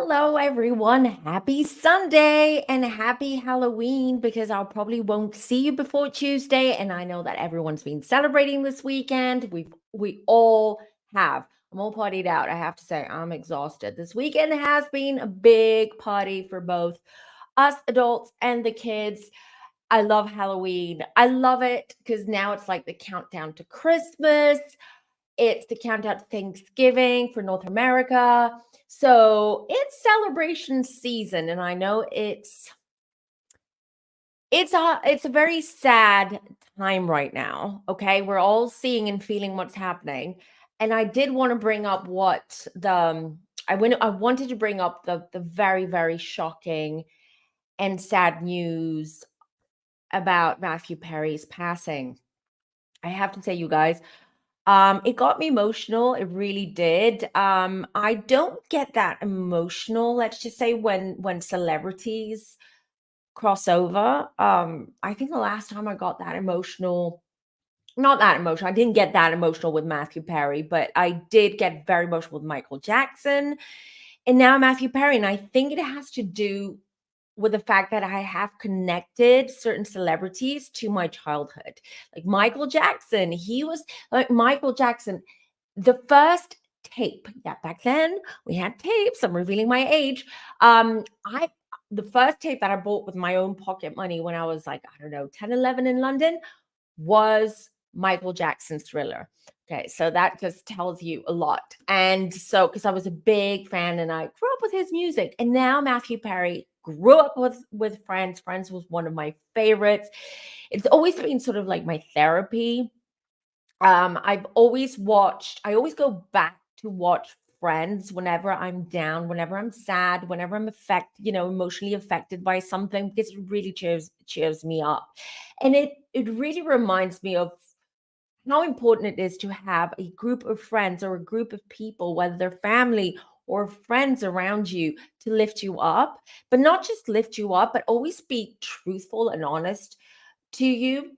Hello, everyone. Happy Sunday and happy Halloween because I probably won't see you before Tuesday. And I know that everyone's been celebrating this weekend. We all have. I'm all partied out. I have to say, I'm exhausted. This weekend has been a big party for both us adults and the kids. I love Halloween. I love it because now it's like the countdown to Christmas. It's the countdown to Thanksgiving for North America. So it's celebration season, and I know it's a very sad time right now. Okay, we're all seeing and feeling what's happening, and I did want to bring up what I wanted to bring up the very shocking and sad news about Matthew Perry's passing. I have to say, you guys, it got me emotional. It really did. I don't get that emotional, let's just say, when celebrities cross over. I think the last time I got that emotional, not that emotional, I didn't get that emotional with Matthew Perry, but I did get very emotional with Michael Jackson and now Matthew Perry. And I think it has to do with the fact that I have connected certain celebrities to my childhood. Like Michael Jackson, he was like Michael Jackson, the first tape. Yeah, back then we had tapes. I'm revealing my age. I the first tape that I bought with my own pocket money when I was like, I don't know, 10, 11 in London was Michael Jackson's Thriller. Okay, so that just tells you a lot. And so, because I was a big fan and I grew up with his music, and now Matthew Perry grew up with Friends. Friends was one of my favorites. It's always been sort of like my therapy. I always go back to watch Friends whenever I'm down, whenever I'm sad, whenever I'm emotionally affected by something, because it really cheers me up. And it really reminds me of how important it is to have a group of friends or a group of people, whether they're family or friends around you, to lift you up, but not just lift you up, but always be truthful and honest to you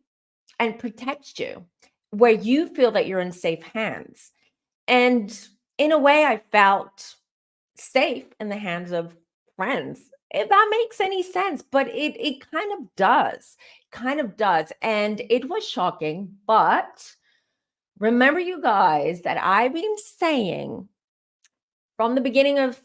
and protect you where you feel that you're in safe hands. And in a way, I felt safe in the hands of friends. If that makes any sense, but it kind of does. Kind of does. And it was shocking, but remember, you guys, that I've been saying from the beginning of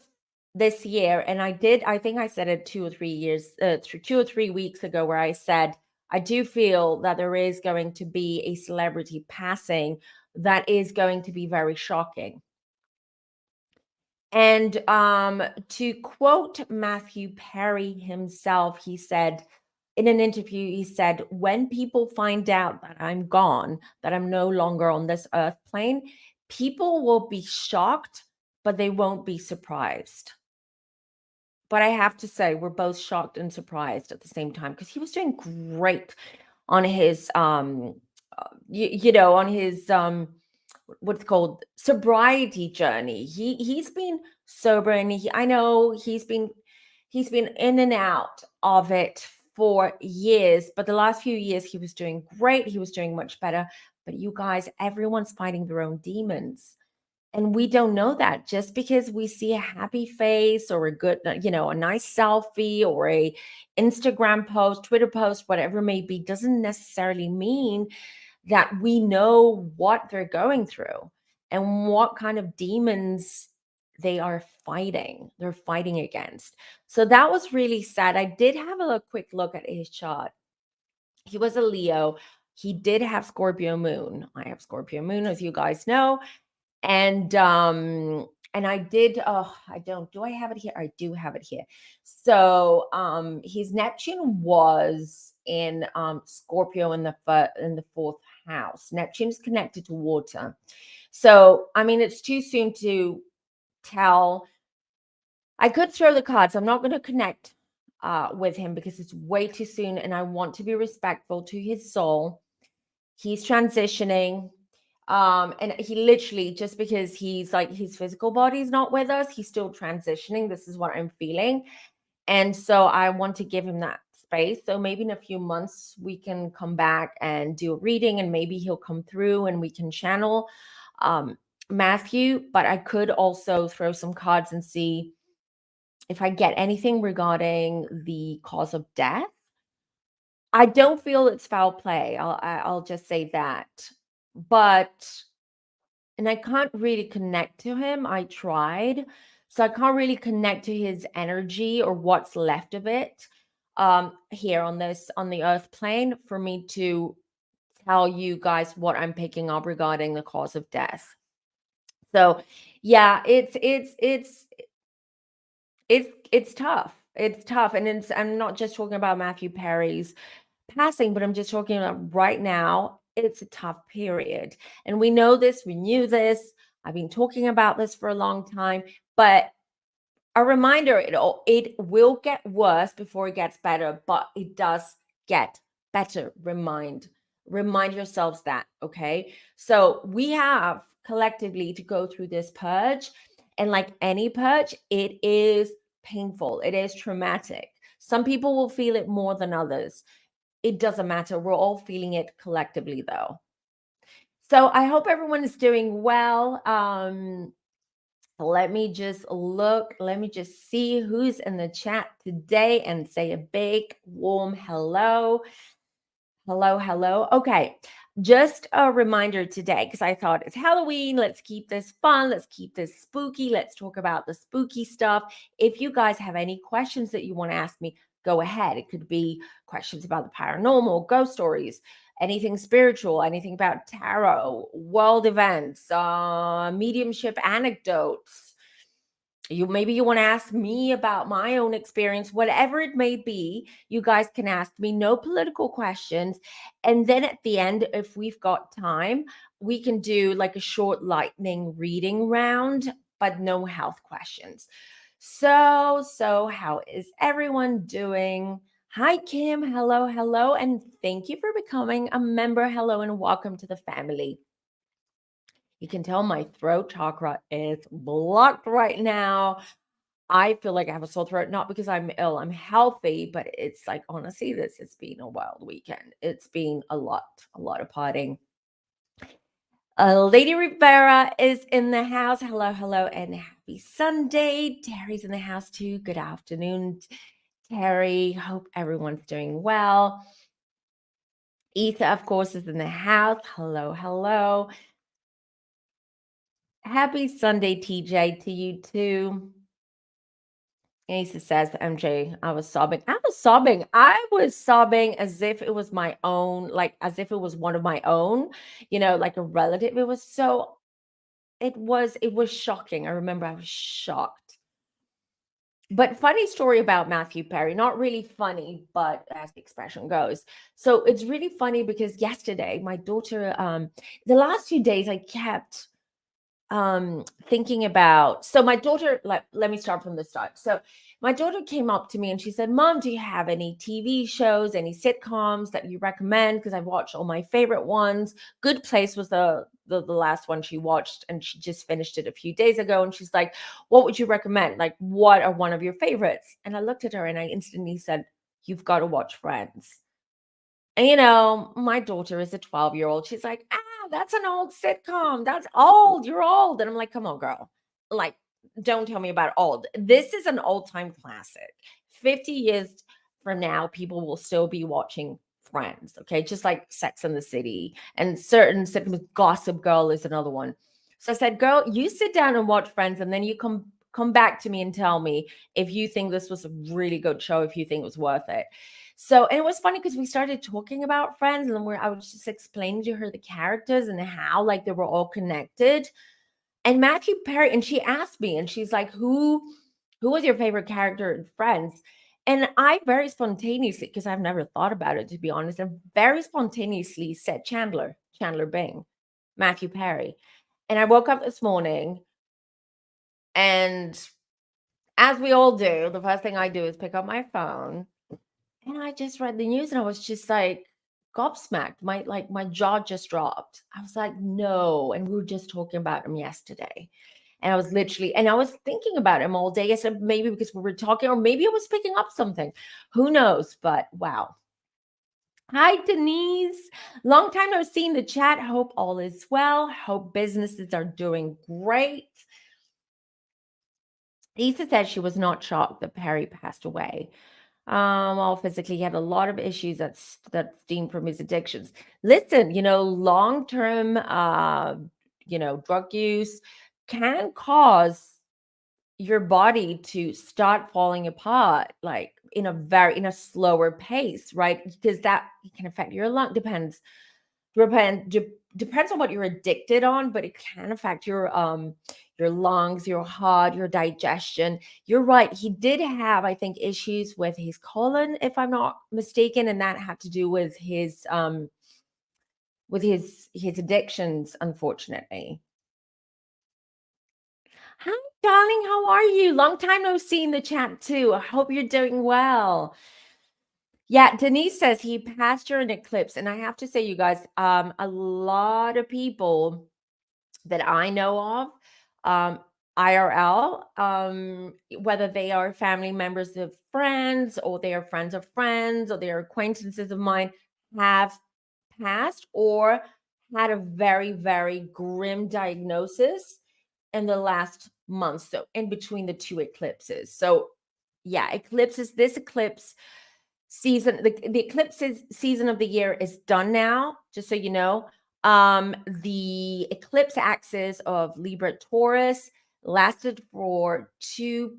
this year, and I think I said it 2 or 3 weeks ago, where I said, I do feel that there is going to be a celebrity passing that is going to be very shocking. And to quote Matthew Perry himself, he said in an interview, he said, when people find out that I'm gone, that I'm no longer on this earth plane, people will be shocked, but they won't be surprised. But I have to say, we're both shocked and surprised at the same time because he was doing great on his on his what's called sobriety journey. He's been sober, and I know he's been in and out of it for years, but the last few years he was doing great. He was doing much better. But you guys, everyone's fighting their own demons. And we don't know that just because we see a happy face or a good, a nice selfie or a Instagram post, Twitter post, whatever it may be, doesn't necessarily mean that we know what they're going through and what kind of demons they are fighting. They're fighting against. So that was really sad. I did have a quick look at his chart. He was a Leo. He did have Scorpio moon. I have Scorpio moon, as you guys know. And I did, I don't, do I have it here? I do have it here. So his Neptune was in Scorpio in the fourth house. Neptune is connected to water. So I mean, it's too soon to tell. I could throw the cards. I'm not going to connect with him because it's way too soon, and I want to be respectful to his soul. He's transitioning. And he literally, just because he's like, his physical body is not with us, he's still transitioning. This is what I'm feeling. And so I want to give him that space. So maybe in a few months we can come back and do a reading, and maybe he'll come through and we can channel Matthew. But I could also throw some cards and see if I get anything regarding the cause of death, I don't feel it's foul play. I'll just say that. But and I can't really connect to him. I tried. So I can't really connect to his energy or what's left of it here on the earth plane for me to tell you guys what I'm picking up regarding the cause of death. So yeah, it's tough. It's tough. And I'm not just talking about Matthew Perry's passing, but I'm just talking about right now, it's a tough period. And we know this, we knew this. I've been talking about this for a long time, but a reminder, it will get worse before it gets better, but it does get better. Remind yourselves that, okay? So we have collectively to go through this purge, and like any purge, it is painful, it is traumatic. Some people will feel it more than others. It doesn't matter. We're all feeling it collectively, though. So I hope everyone is doing well. Let me just look. Let me just see who's in the chat today and say a big, warm hello. Hello, hello. Okay. Just a reminder today, because I thought it's Halloween. Let's keep this fun. Let's keep this spooky. Let's talk about the spooky stuff. If you guys have any questions that you want to ask me, go ahead. It could be questions about the paranormal, ghost stories, anything spiritual, anything about tarot, world events, mediumship anecdotes. Maybe you want to ask me about my own experience, whatever it may be. You guys can ask me, no political questions. And then at the end, if we've got time, we can do like a short lightning reading round, but no health questions. So how is everyone doing? Hi, Kim. Hello, hello. And thank you for becoming a member. Hello, and welcome to the family. You can tell my throat chakra is blocked right now. I feel like I have a sore throat, not because I'm ill, I'm healthy, but it's like, honestly, this has been a wild weekend. It's been a lot of partying. Lady Rivera is in the house. Hello, hello, and happy Sunday. Terry's in the house too. Good afternoon, Terry. Hope everyone's doing well. Etha, of course, is in the house. Hello, hello. Happy Sunday, TJ, to you too. Asa says, MJ, I was sobbing. I was sobbing. I was sobbing as if it was my own, like as if it was one of my own, like a relative. It was shocking. I remember I was shocked. But funny story about Matthew Perry, not really funny, but as the expression goes. So it's really funny because yesterday, my daughter, the last 2 days, I kept thinking about, so my daughter, let me start from the start. So my daughter came up to me and she said, Mom, do you have any TV shows, any sitcoms that you recommend? Because I've watched all my favorite ones. Good Place was the last one she watched, and she just finished it a few days ago. And she's like, what would you recommend? Like, what are one of your favorites? And I looked at her and I instantly said, you've got to watch Friends. And, my daughter is a 12-year-old. She's like, that's an old sitcom. That's old. You're old. And I'm like, come on, girl. Like, don't tell me about old. This is an old time classic. 50 years from now, people will still be watching Friends. Okay. Just like Sex and the City and certain sitcoms. Gossip Girl is another one. So I said, girl, you sit down and watch Friends, and then you come back to me and tell me if you think this was a really good show, if you think it was worth it. So, and it was funny because we started talking about Friends, and I was just explaining to her the characters and how like they were all connected. And Matthew Perry, and she asked me, and she's like, who was your favorite character in Friends? And I very spontaneously, because I've never thought about it, to be honest, and very spontaneously said Chandler Bing, Matthew Perry. And I woke up this morning, and as we all do, the first thing I do is pick up my phone, and I just read the news, and I was just like gobsmacked. My jaw just dropped. I was like, no. And we were just talking about him yesterday. And I was thinking about him all day. I said, maybe because we were talking, or maybe I was picking up something. Who knows? But wow. Hi, Denise. Long time no see in the chat. Hope all is well. Hope businesses are doing great. Lisa said she was not shocked that Perry passed away. Well, physically, he had a lot of issues that stemmed from his addictions. Listen, long-term, drug use can cause your body to start falling apart, like in a slower pace, right? Because that can affect your lung. Depends on what you're addicted on, but it can affect your lungs, your heart, your digestion. You're right. He did have, I think, issues with his colon, if I'm not mistaken, and that had to do with his addictions, unfortunately. Hi, darling. How are you? Long time no see in the chat too. I hope you're doing well. Yeah, Denise says he passed during an eclipse, and I have to say, you guys, a lot of people that I know of, um, IRL, whether they are family members of friends, or they are friends of friends, or they are acquaintances of mine, have passed or had a very, very grim diagnosis in the last month. So, in between the two eclipses. So, yeah, this eclipse season, the eclipses season of the year is done now, just so you know. The eclipse axis of Libra Taurus lasted for two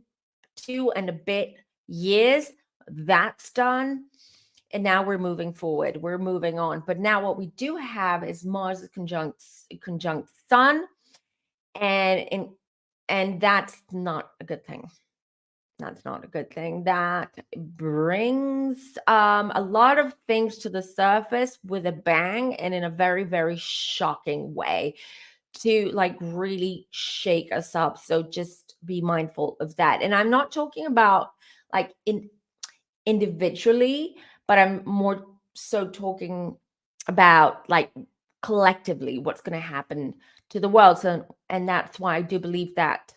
and a bit years. That's done. And now we're moving forward. We're moving on. But now what we do have is Mars is conjunct Sun, and and that's not a good thing. That's not a good thing. That brings a lot of things to the surface with a bang and in a very, very shocking way to like really shake us up. So just be mindful of that. And I'm not talking about like individually, but I'm more so talking about like collectively what's going to happen to the world. So, and that's why I do believe that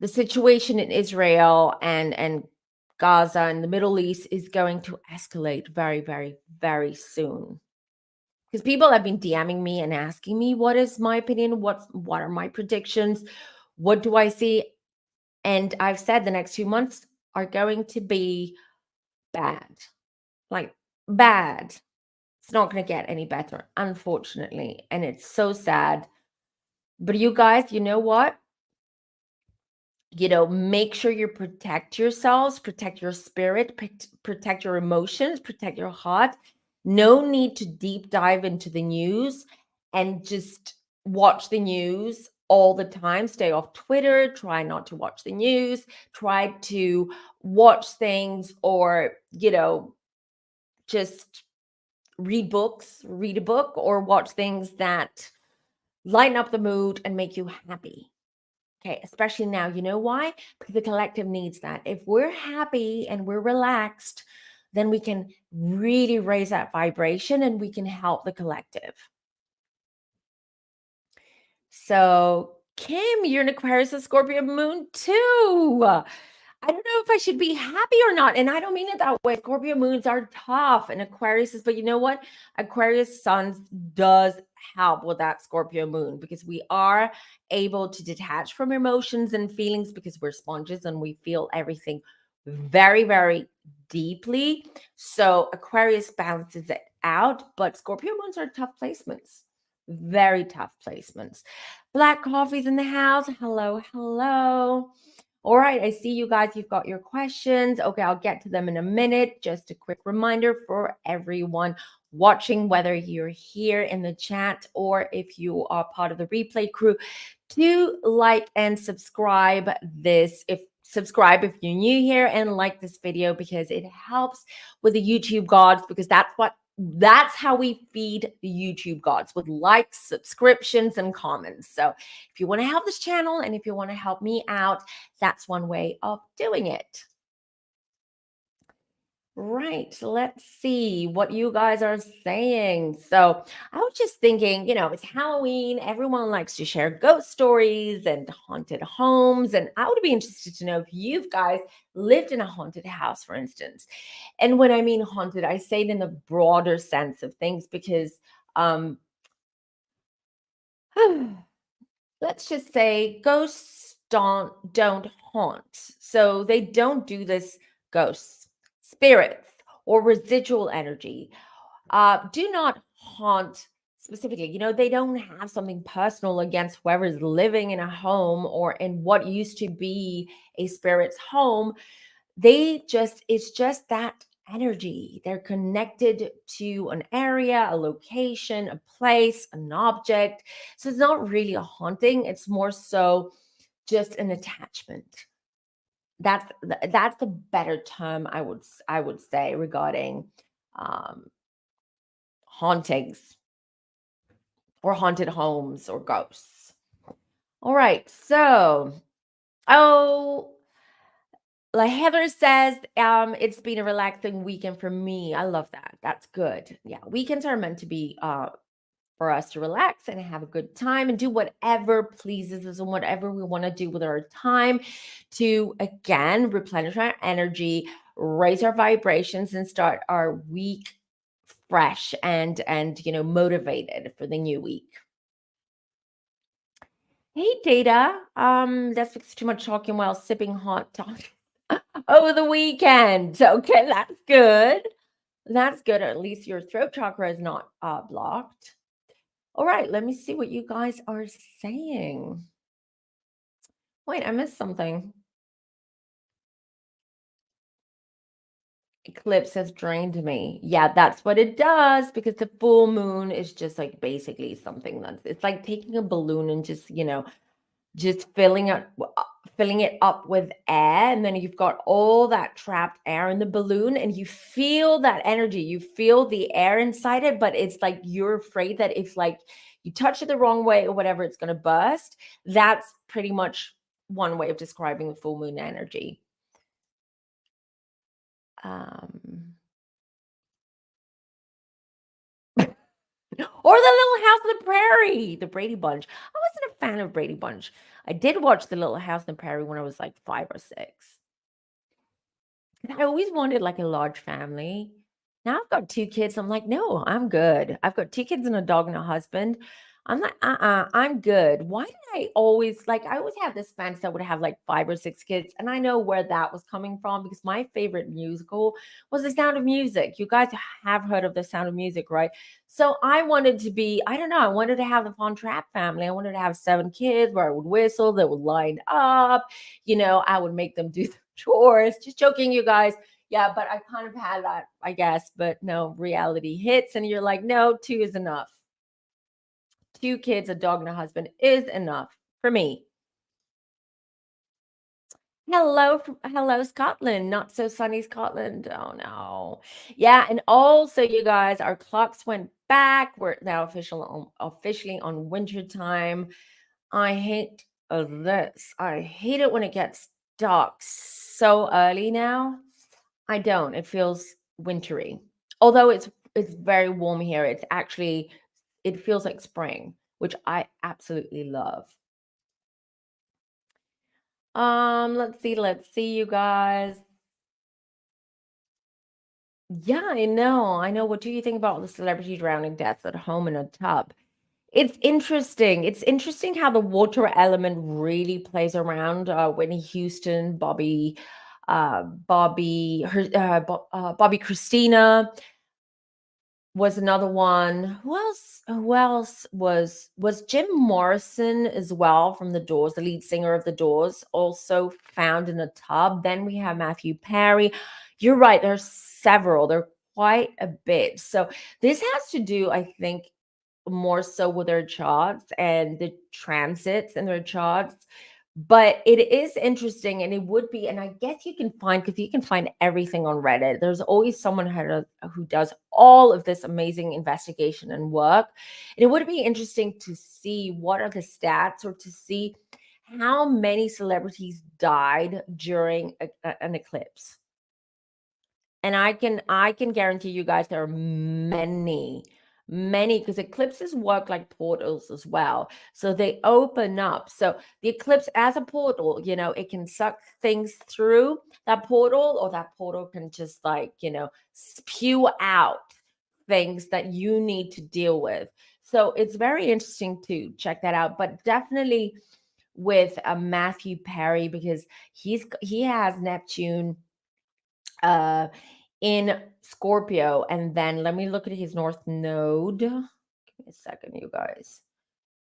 the situation in Israel and Gaza and the Middle East is going to escalate very, very, very soon. Because people have been DMing me and asking me what is my opinion, what are my predictions, what do I see? And I've said the next 2 months are going to be bad. Like bad. It's not going to get any better, unfortunately. And it's so sad. But you guys, you know what? Make sure you protect yourselves, protect your spirit, protect your emotions, protect your heart. No need to deep dive into the news and just watch the news all the time. Stay off Twitter, try not to watch the news, try to watch things or, just read books, read a book, or watch things that lighten up the mood and make you happy. Okay, especially now. You know why? Because the collective needs that. If we're happy and we're relaxed, then we can really raise that vibration and we can help the collective. So, Kim, you're an Aquarius and Scorpio moon too. I don't know if I should be happy or not. And I don't mean it that way. Scorpio moons are tough and Aquarius is, but you know what? Aquarius suns does help with that Scorpio moon because we are able to detach from emotions and feelings because we're sponges and we feel everything very, very deeply. So Aquarius balances it out, but Scorpio moons are tough placements. Very tough placements. Black coffee's in the house. Hello, hello. All right, I see you guys. You've got your questions. Okay, I'll get to them in a minute. Just a quick reminder for everyone watching, whether you're here in the chat or if you are part of the replay crew, to like and subscribe if you're new here and like this video because it helps with the YouTube gods because that's how we feed the YouTube gods with likes, subscriptions, and comments. So if you want to help this channel and if you want to help me out, that's one way of doing it. Right. Let's see what you guys are saying. So I was just thinking, it's Halloween. Everyone likes to share ghost stories and haunted homes. And I would be interested to know if you guys lived in a haunted house, for instance. And when I mean haunted, I say it in the broader sense of things because let's just say ghosts don't haunt. So they don't do this ghosts, spirits, or residual energy. Do not haunt specifically. They don't have something personal against whoever is living in a home or in what used to be a spirit's home. It's just that energy. They're connected to an area, a location, a place, an object. So it's not really a haunting, it's more so just an attachment. That's the better term I would say regarding um hauntings or haunted homes or ghosts. All right. So, oh, like Heather says, it's been a relaxing weekend for me. I love that. That's good. Yeah, weekends are meant to be for us to relax and have a good time and do whatever pleases us and whatever we want to do with our time to again replenish our energy, raise our vibrations, and start our week fresh and motivated for the new week. Hey Data, that's because too much talking while sipping hot talk over the weekend. Okay, that's good. That's good. At least your throat chakra is not blocked. All right, let me see what you guys are saying. Wait, I missed something. Eclipse has drained me. Yeah, that's what it does because the full moon is just like basically something that's it's like taking a balloon and just filling it up with air, and then you've got all that trapped air in the balloon and you feel that energy, you feel the air inside it, but it's like you're afraid that if like you touch it the wrong way or whatever, it's going to burst. That's pretty much one way of describing the full moon energy. um or the Little House on the Prairie, the Brady Bunch. I wasn't a fan of Brady Bunch. I did watch the Little House on the Prairie when I was like 5 or 6. I always wanted like a large family. Now I've got 2 kids. I'm like, no, I'm good. I've got 2 kids and a dog and a husband. I'm like, I'm good. Why did I always had this fantasy I would have like 5 or 6 kids. And I know where that was coming from because my favorite musical was The Sound of Music. You guys have heard of The Sound of Music, right? So I wanted to be, I don't know, I wanted to have the Von Trapp family. I wanted to have 7 kids where I would whistle, they would line up, I would make them do the chores. Just joking, you guys. Yeah, but I kind of had that, I guess. But no, reality hits, and you're like, no, 2 is enough. 2 kids, a dog, and a husband is enough for me. Hello, Scotland. Not so sunny Scotland. Oh no. Yeah, and also, you guys, our clocks went back. We're now officially on winter time. I hate this. I hate it when it gets dark so early now. I don't. It feels wintry. Although it's very warm here. It feels like spring, which I absolutely love. Let's see, you guys. Yeah, I know. I know. What do you think about the celebrity drowning deaths at home in a tub? It's interesting. It's interesting how the water element really plays around. Whitney Houston, Bobby Christina was another one. Who else was Jim Morrison as well from the Doors, the lead singer of the Doors, also found in a tub. Then we have Matthew Perry. You're right, there's several. There are quite a bit. So this has to do, I think, more so with their charts and the transits in their charts. But it is interesting, and it would be, and I guess you can find because you can find everything on Reddit. There's always someone who does all of this amazing investigation and work. And it would be interesting to see what are the stats or to see how many celebrities died during an eclipse. And I can guarantee you guys there are many because eclipses work like portals as well. So they open up. So the eclipse as a portal, it can suck things through that portal, or that portal can just spew out things that you need to deal with. So it's very interesting to check that out. But definitely with Matthew Perry because he has Neptune uh in Scorpio, and then let me look at his north node. Give me a second, you guys.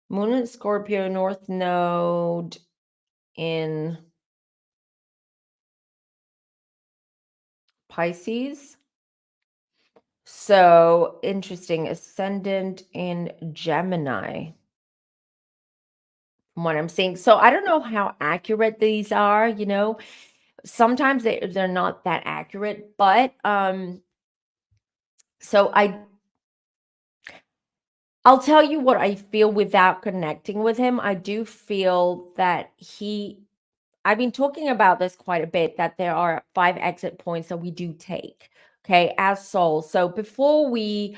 Moon in Scorpio, north node in Pisces. So interesting. Ascendant in Gemini, from what I'm seeing. So I don't know how accurate these are, sometimes they're not that accurate, but so I'll tell you what I feel without connecting with him. I do feel that I've been talking about this quite a bit, that there are 5 exit points that we do take, okay, as souls. So before we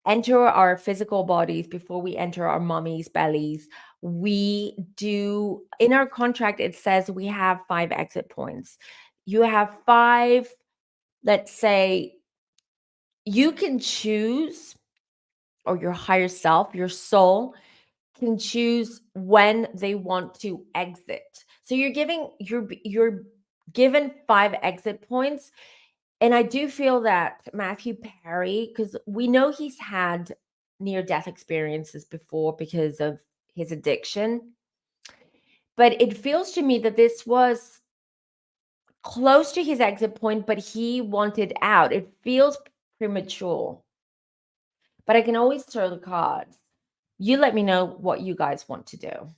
enter our physical bodies, before we enter our mummy's bellies, we do, in our contract, it says we have 5 exit points. You have 5, let's say, you can choose, or your higher self, your soul can choose when they want to exit. So you're given 5 exit points. And I do feel that Matthew Perry, because we know he's had near death experiences before because of his addiction, but it feels to me that this was close to his exit point, but he wanted out. It feels premature, but I can always throw the cards. You let me know what you guys want to do.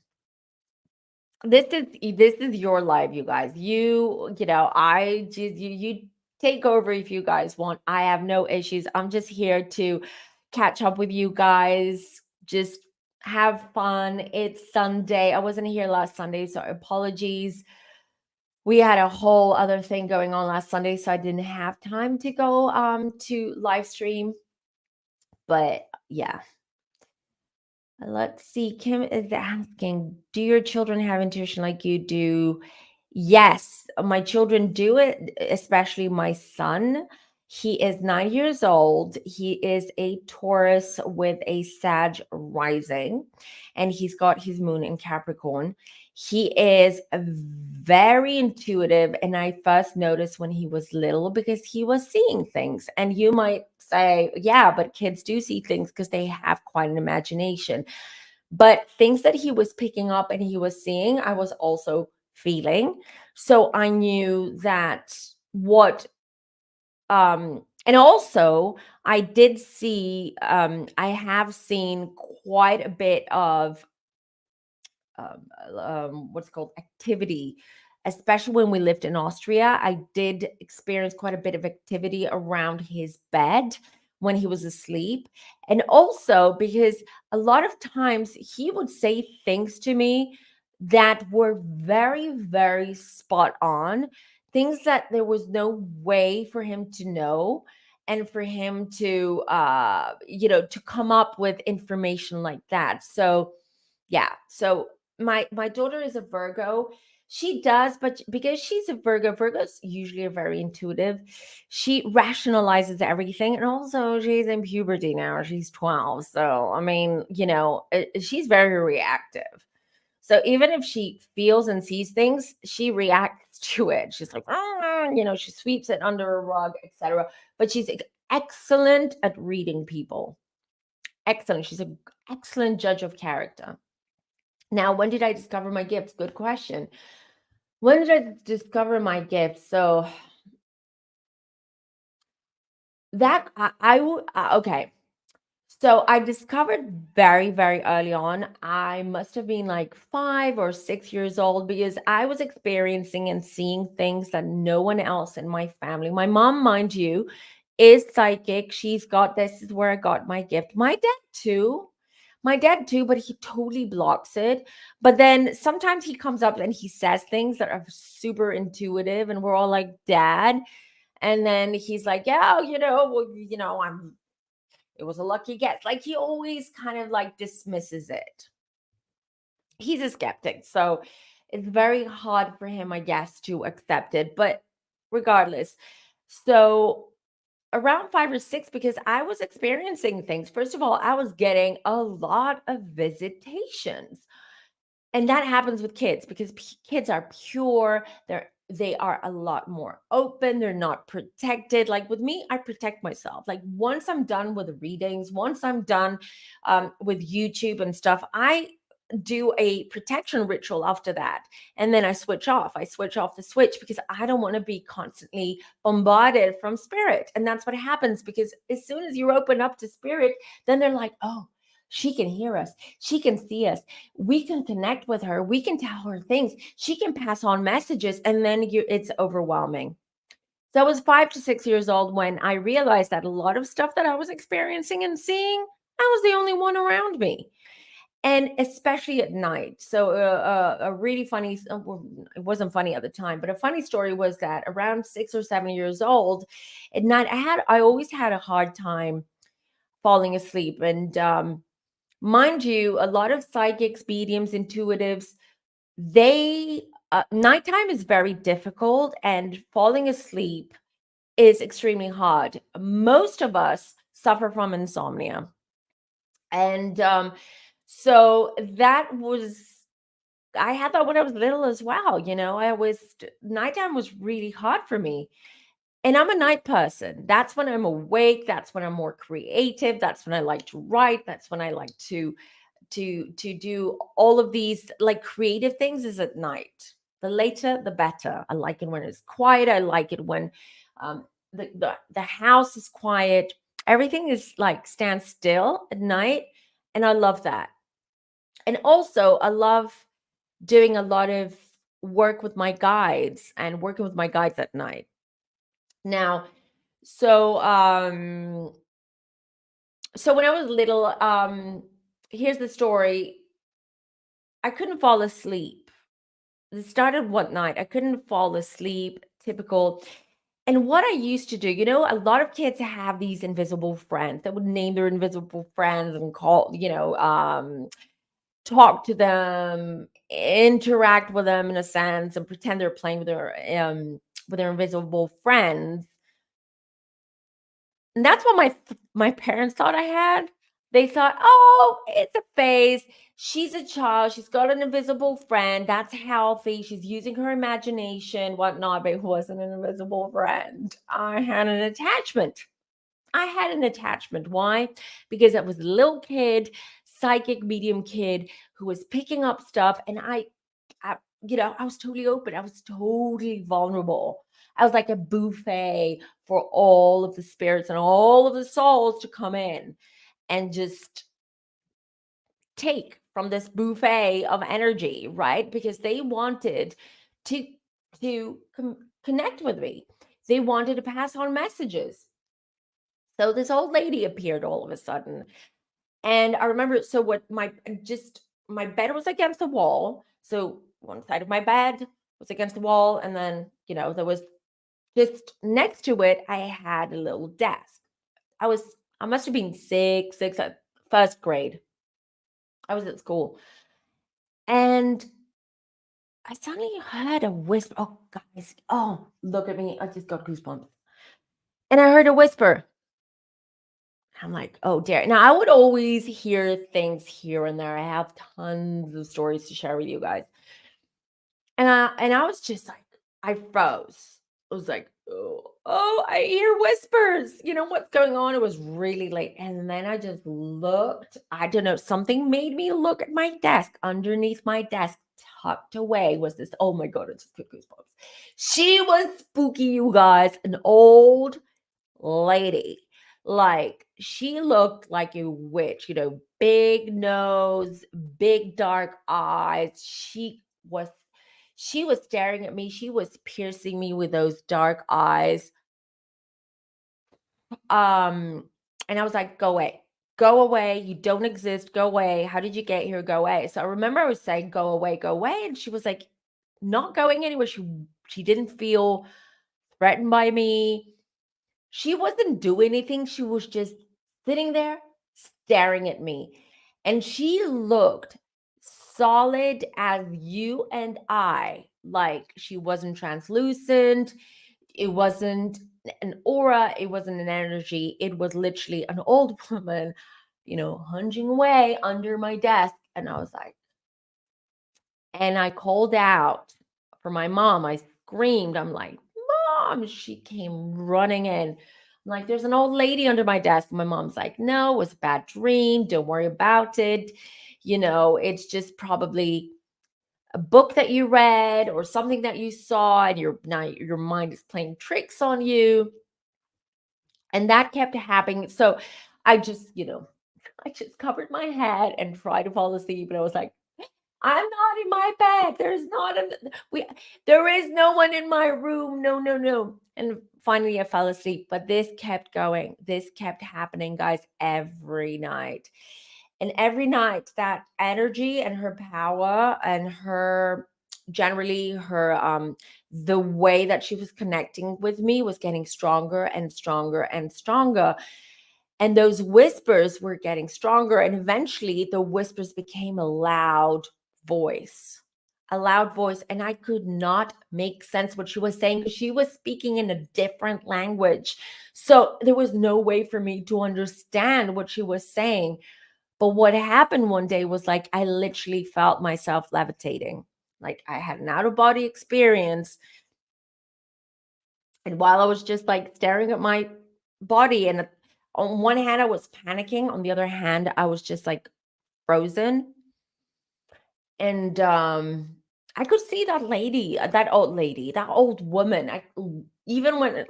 This is your life, you guys. I just you take over if you guys want. I have no issues. I'm just here to catch up with you guys. Just have fun. It's Sunday. I wasn't here last Sunday, so apologies. We had a whole other thing going on last Sunday, so I didn't have time to go to live stream. But yeah. Let's see. Kim is asking, do your children have intuition like you do? Yes, my children do it, especially my son. He is 9 years old. He is a Taurus with a Sag rising, and he's got his moon in Capricorn. He is very intuitive, and I first noticed when he was little because he was seeing things. And you might say, yeah, but kids do see things because they have quite an imagination. But things that he was picking up and he was seeing, I was also feeling. So I knew that what and also I did see I have seen quite a bit of what's called activity, especially when we lived in Austria. I did experience quite a bit of activity around his bed when he was asleep. And also because a lot of times he would say things to me that were very, very spot on, things that there was no way for him to know and for him to to come up with information like that. So yeah. So my daughter is a Virgo. She does, but because she's a Virgo, Virgo's usually are very intuitive. She rationalizes everything, and also she's in puberty now. She's 12, so I mean, she's very reactive. So even if she feels and sees things, she reacts to it. She's like, "Ah," she sweeps it under a rug, etc. But she's excellent at reading people. Excellent. She's an excellent judge of character. Now, when did I discover my gifts? Good question. When did I discover my gifts? So that okay. So I discovered very, very early on. I must have been like 5 or 6 years old because I was experiencing and seeing things that no one else in my family. My mom, mind you, is psychic. She's got this is where I got my gift. My dad too. My dad too, but he totally blocks it. But then sometimes he comes up and he says things that are super intuitive, and we're all like, Dad. And then he's like, yeah, I'm it was a lucky guess. Like he always kind of like dismisses it. He's a skeptic. So it's very hard for him, I guess, to accept it. But regardless, so around 5 or 6, because I was experiencing things. First of all, I was getting a lot of visitations. And that happens with kids because kids are pure. They are a lot more open. They're not protected. Like with me, I protect myself. Like once I'm done with the readings, once I'm done with YouTube and stuff, I do a protection ritual after that, and then I switch off. I switch off the switch because I don't want to be constantly bombarded from spirit. And that's what happens, because as soon as you open up to spirit, then they're like, oh, she can hear us, she can see us, we can connect with her, we can tell her things, she can pass on messages, and then it's overwhelming. So I was 5 to 6 years old when I realized that a lot of stuff that I was experiencing and seeing, I was the only one around me, and especially at night. So a really funny, well, it wasn't funny at the time, but a funny story was that around 6 or 7 years old at night, I always had a hard time falling asleep. And mind you, a lot of psychics, mediums, intuitives, they nighttime is very difficult, and falling asleep is extremely hard. Most of us suffer from insomnia. And so that was, I had that when I was little as well. I always, nighttime was really hard for me. And I'm a night person. That's when I'm awake. That's when I'm more creative. That's when I like to write. That's when I like to do all of these like creative things is at night. The later, the better. I like it when it's quiet. I like it when the house is quiet. Everything is like stand still at night. And I love that. And also, I love doing a lot of work with my guides and working with my guides at night. Now, so so when I was little, here's the story. I couldn't fall asleep. It started one night. I couldn't fall asleep, typical. And what I used to do, a lot of kids have these invisible friends that would name their invisible friends and call, talk to them, interact with them in a sense, and pretend they're playing with their invisible friends. And that's what my parents thought I had. They thought, "Oh, it's a phase. She's a child. She's got an invisible friend. That's healthy. She's using her imagination, whatnot." But it wasn't an invisible friend. I had an attachment. I had an attachment. Why? Because I was a little kid, psychic medium kid who was picking up stuff, and I was totally open. I was totally vulnerable. I was like a buffet for all of the spirits and all of the souls to come in and just take from this buffet of energy, right? Because they wanted to connect with me. They wanted to pass on messages. So this old lady appeared all of a sudden. And I remember, so what my bed was against the wall. So one side of my bed was against the wall. And then, there was just next to it, I had a little desk. I must have been six, first grade. I was at school. And I suddenly heard a whisper. Oh, guys. Oh, look at me. I just got goosebumps. And I heard a whisper. I'm like, "Oh, dear." Now, I would always hear things here and there. I have tons of stories to share with you guys. And I was just like, I froze. I was like, "Oh, I hear whispers. What's going on?" It was really late. And then I just looked. I don't know, something made me look at my desk. Underneath my desk, tucked away, was this, oh my God, it just got goosebumps. She was spooky, you guys. An old lady. Like, she looked like a witch, big nose, big dark eyes. She was staring at me. She was piercing me with those dark eyes. Um, and I was like, "Go away. Go away. You don't exist. Go away. How did you get here? Go away." So I remember I was saying, "Go away, go away." And she was like, not going anywhere. She didn't feel threatened by me. She wasn't doing anything. She was just sitting there staring at me. And she looked solid as you and I. Like, she wasn't translucent. It wasn't an aura. It wasn't an energy. It was literally an old woman, hunging away under my desk. And I was like, And I called out for my mom. I screamed. I'm like, Mom. She came running in. I'm like, there's an old lady under my desk. My mom's like, no, it was a bad dream. Don't worry about it. It's just probably a book that you read or something that you saw, and your mind is playing tricks on you. And that kept happening. So I just, I just covered my head and tried to fall asleep. And I was like, I'm not in my bed. There is no one in my room. No, no, no. And finally I fell asleep, but this kept going. This kept happening, guys, every night. And every night that energy and her power and her generally her the way that she was connecting with me was getting stronger and stronger and stronger. And those whispers were getting stronger. And eventually the whispers became a loud voice. And I could not make sense what she was saying because she was speaking in a different language. So there was no way for me to understand what she was saying. But what happened one day was like, I literally felt myself levitating. Like I had an out of body experience. And while I was just like staring at my body, and on one hand, I was panicking. On the other hand, I was just like frozen. And I could see that lady, that old woman. Even when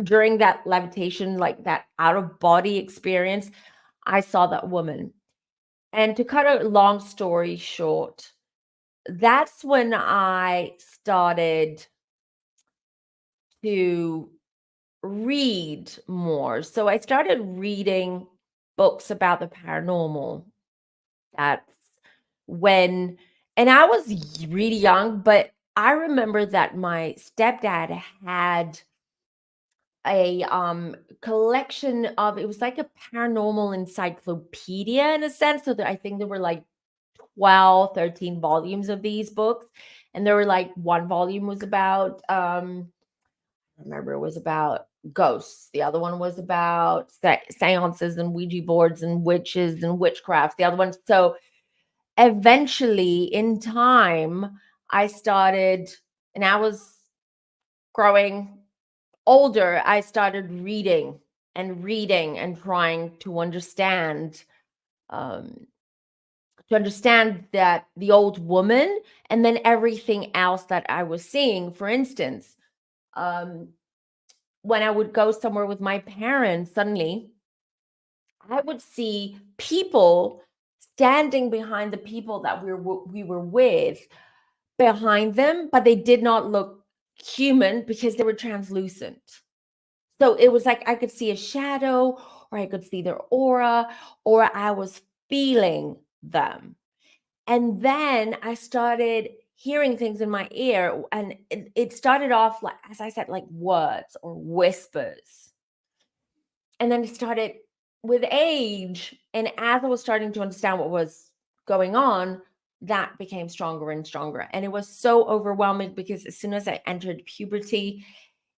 during that levitation, like that out of body experience, I saw that woman. And to cut a long story short, that's when I started to read more. So I started reading books about the paranormal. That's when, and I was really young, but I remember that my stepdad had a collection of, it was like a paranormal encyclopedia in a sense. So that I think there were like 12, 13 volumes of these books. And there were like one volume was about I remember it was about ghosts. The other one was about seances and Ouija boards and witches and witchcraft. The other one. So eventually, in time, I started, and I was growing older. I started reading and trying um, to understand that the old woman and then everything else that I was seeing. For instance, um, when I would go somewhere with my parents, suddenly I would see people standing behind the people that we were with behind them, but they did not look human because they were translucent. So it was like I could see a shadow, or I could see their aura, or I was feeling them. And then I started hearing things in my ear, and it started off like, as I said, like words or whispers. And then it started with age. And as I was starting to understand what was going on, that became stronger and stronger. And it was so overwhelming because as soon as I entered puberty,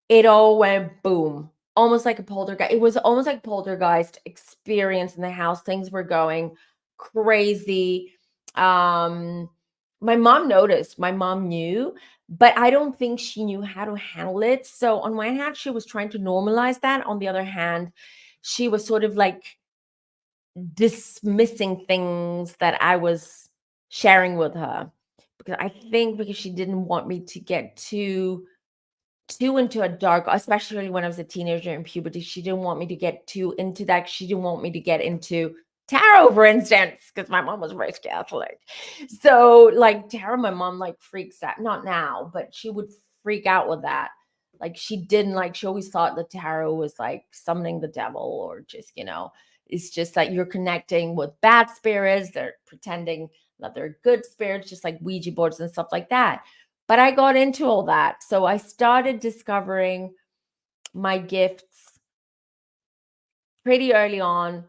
it all went boom, almost like a poltergeist. It was almost like poltergeist experience in the house. Things were going crazy. Um, my mom noticed, my mom knew, but I don't think she knew how to handle it. So on one hand, she was trying to normalize that. On the other hand, she was sort of like dismissing things that I was sharing with her. Because I think because she didn't want me to get too into a dark, especially when I was a teenager in puberty. She didn't want me to get too into that. She didn't want me to get into tarot, for instance, because my mom was raised Catholic. So, like tarot, my mom like freaks out. Not now, but she would freak out with that. Like she didn't like. She always thought the tarot was like summoning the devil, or just it's just that you're connecting with bad spirits. They're pretending that they're good spirits, just like Ouija boards and stuff like that. But I got into all that. So I started discovering my gifts pretty early on,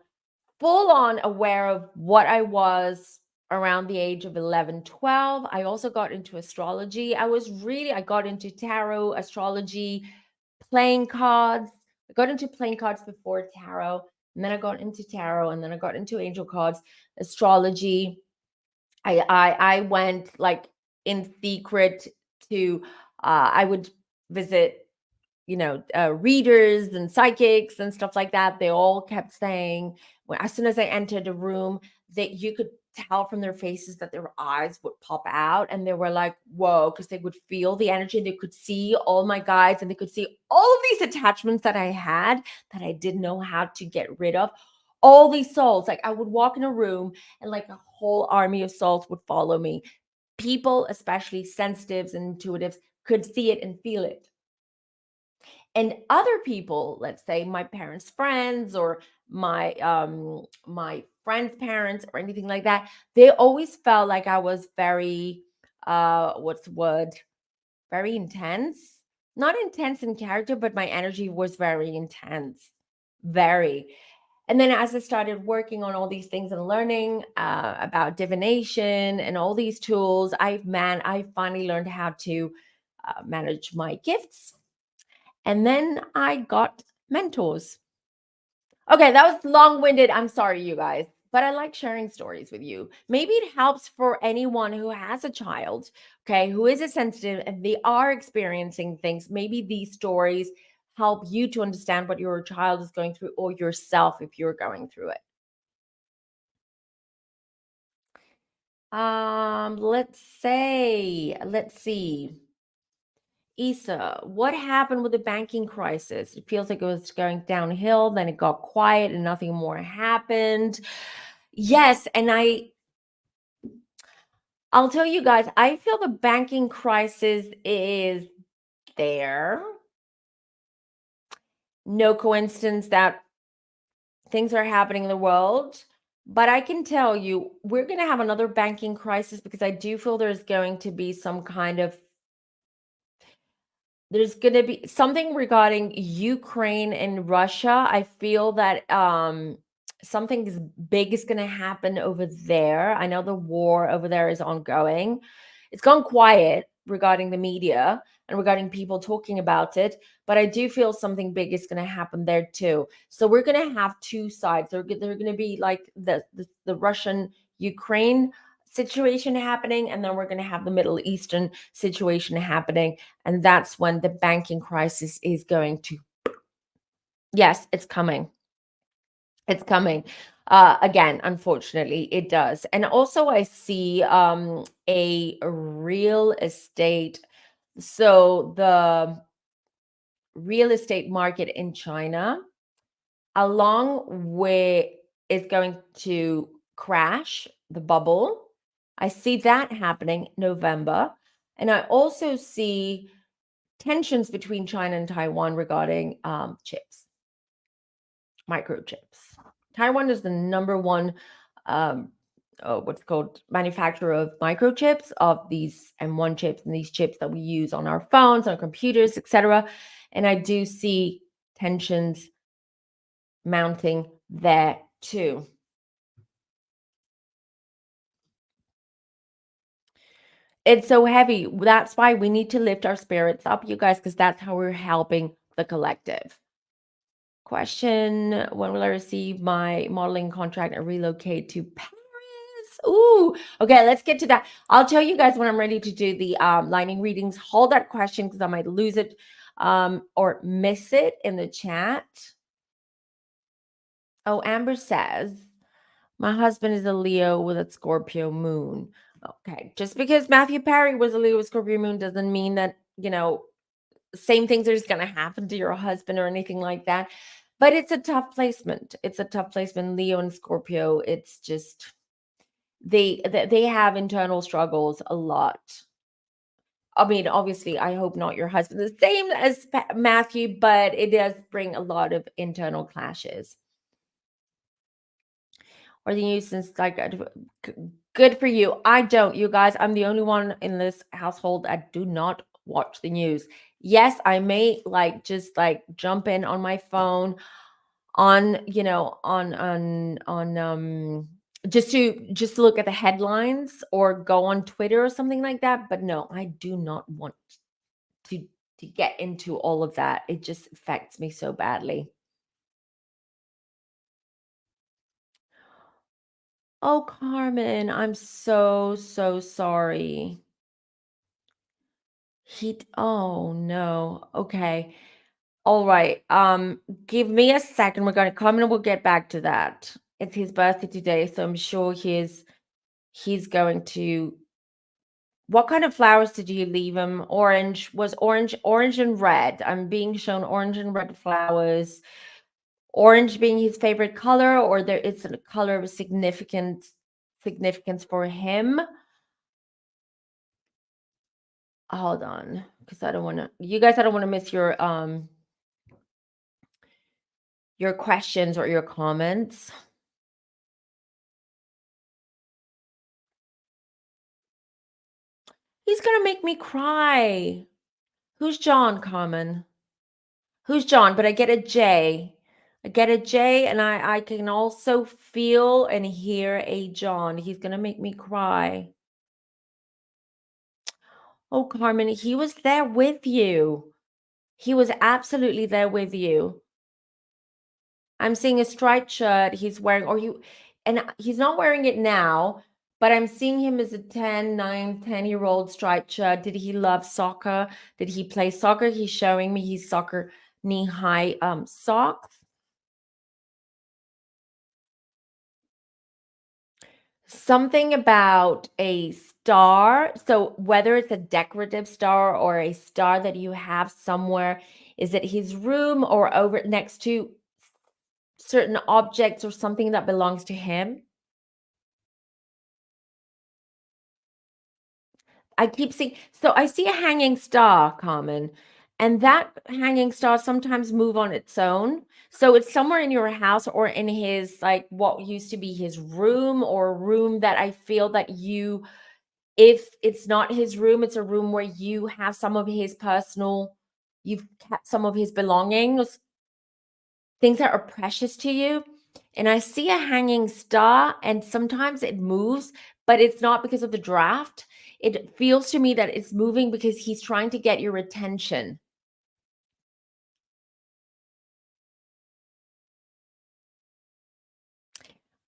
full on aware of what I was around the age of 11, 12. I also got into astrology. I got into tarot, astrology, playing cards. I got into playing cards before tarot, and then I got into tarot, and then I got into angel cards, astrology. I went like in secret to I would visit, readers and psychics and stuff like that. They all kept saying, when as soon as I entered a room, that you could tell from their faces that their eyes would pop out, and they were like, whoa, because they would feel the energy, and they could see all my guides, and they could see all of these attachments that I had that I didn't know how to get rid of. All these souls, like I would walk in a room and like a whole army of souls would follow me. People, especially sensitives and intuitives, could see it and feel it. And other people, let's say my parents' friends or my friends' parents or anything like that, they always felt like I was very what's the word? Very intense. Not intense in character, but my energy was very intense. Very. And then as I started working on all these things and learning about divination and all these tools, I finally learned how to manage my gifts. And then I got mentors. Okay, that was long winded. I'm sorry, you guys, but I like sharing stories with you. Maybe it helps for anyone who has a child, okay, who is a sensitive and they are experiencing things. Maybe these stories help you to understand what your child is going through or yourself if you're going through it. Let's see. Isa, what happened with the banking crisis? It feels like it was going downhill, then it got quiet and nothing more happened. Yes, and I'll tell you guys, I feel the banking crisis is there. No coincidence that things are happening in the world. But I can tell you, we're going to have another banking crisis because I do feel there's going to be some kind of there's going to be something regarding Ukraine and Russia. I feel that something big is going to happen over there. I know the war over there is ongoing. It's gone quiet regarding the media and regarding people talking about it, but I do feel something big is going to happen there too. So we're going to have two sides. They're going to be like the Russian Ukraine situation happening, and then we're going to have the Middle Eastern situation happening, and that's when the banking crisis is going to, yes, it's coming. It's coming. Again, unfortunately, it does. And also I see a real estate. So the real estate market in China, along with is going to crash the bubble. I see that happening November. And I also see tensions between China and Taiwan regarding chips, microchips. Taiwan is the number one, um, what's called manufacturer of microchips, of these M1 chips and these chips that we use on our phones, on computers, etc. And I do see tensions mounting there too. It's so heavy. That's why we need to lift our spirits up, you guys, because that's how we're helping the collective. Question: when will I receive my modeling contract and relocate to Paris? Ooh, okay, let's get to that. I'll tell you guys when I'm ready to do the lightning readings. Hold that question because I might lose it or miss it in the chat. Oh, Amber says, my husband is a Leo with a Scorpio moon. Okay, just because Matthew Perry was a Leo with Scorpio moon doesn't mean that, same things are just going to happen to your husband or anything like that. But it's a tough placement. It's a tough placement. Leo and Scorpio, it's just they have internal struggles a lot. I mean, obviously, I hope not your husband the same as Matthew, but it does bring a lot of internal clashes. Or the news since like good for you. I don't, you guys. I'm the only one in this household that do not watch the news. Yes, I may like just like jump in on my phone on, just to look at the headlines or go on Twitter or something like that. But no, I do not want to to get into all of that. It just affects me so badly. Oh, Carmen, I'm so sorry. Oh no. Okay. All right. Give me a second. We're gonna come and we'll get back to that. It's his birthday today, so I'm sure he's going to. What kind of flowers did you leave him? Orange and red. I'm being shown orange and red flowers. Orange being his favorite color, or there is a color of significance for him. Hold on, because I don't want to. You guys, I don't want to miss your questions or your comments. He's gonna make me cry. Who's John, Carmen? Who's John? But I get a J. I get a J, and I can also feel and hear a John. He's gonna make me cry. Oh, Carmen, he was there with you. He was absolutely there with you. I'm seeing a striped shirt he's wearing, and he's not wearing it now, but I'm seeing him as a 10, 9, 10-year-old striped shirt. Did he love soccer? Did he play soccer? He's showing me his soccer knee-high socks. Something about a star. So whether it's a decorative star or a star that you have somewhere, is it his room or over next to certain objects or something that belongs to him? I keep seeing, so I see a hanging star, Carmen, and that hanging star sometimes move on its own. So it's somewhere in your house or in his, like, what used to be his room, or a room that I feel that you, if it's not his room, it's a room where you have some of his personal, you've kept some of his belongings, things that are precious to you. And I see a hanging star, and sometimes it moves, but it's not because of the draft. It feels to me that it's moving because he's trying to get your attention.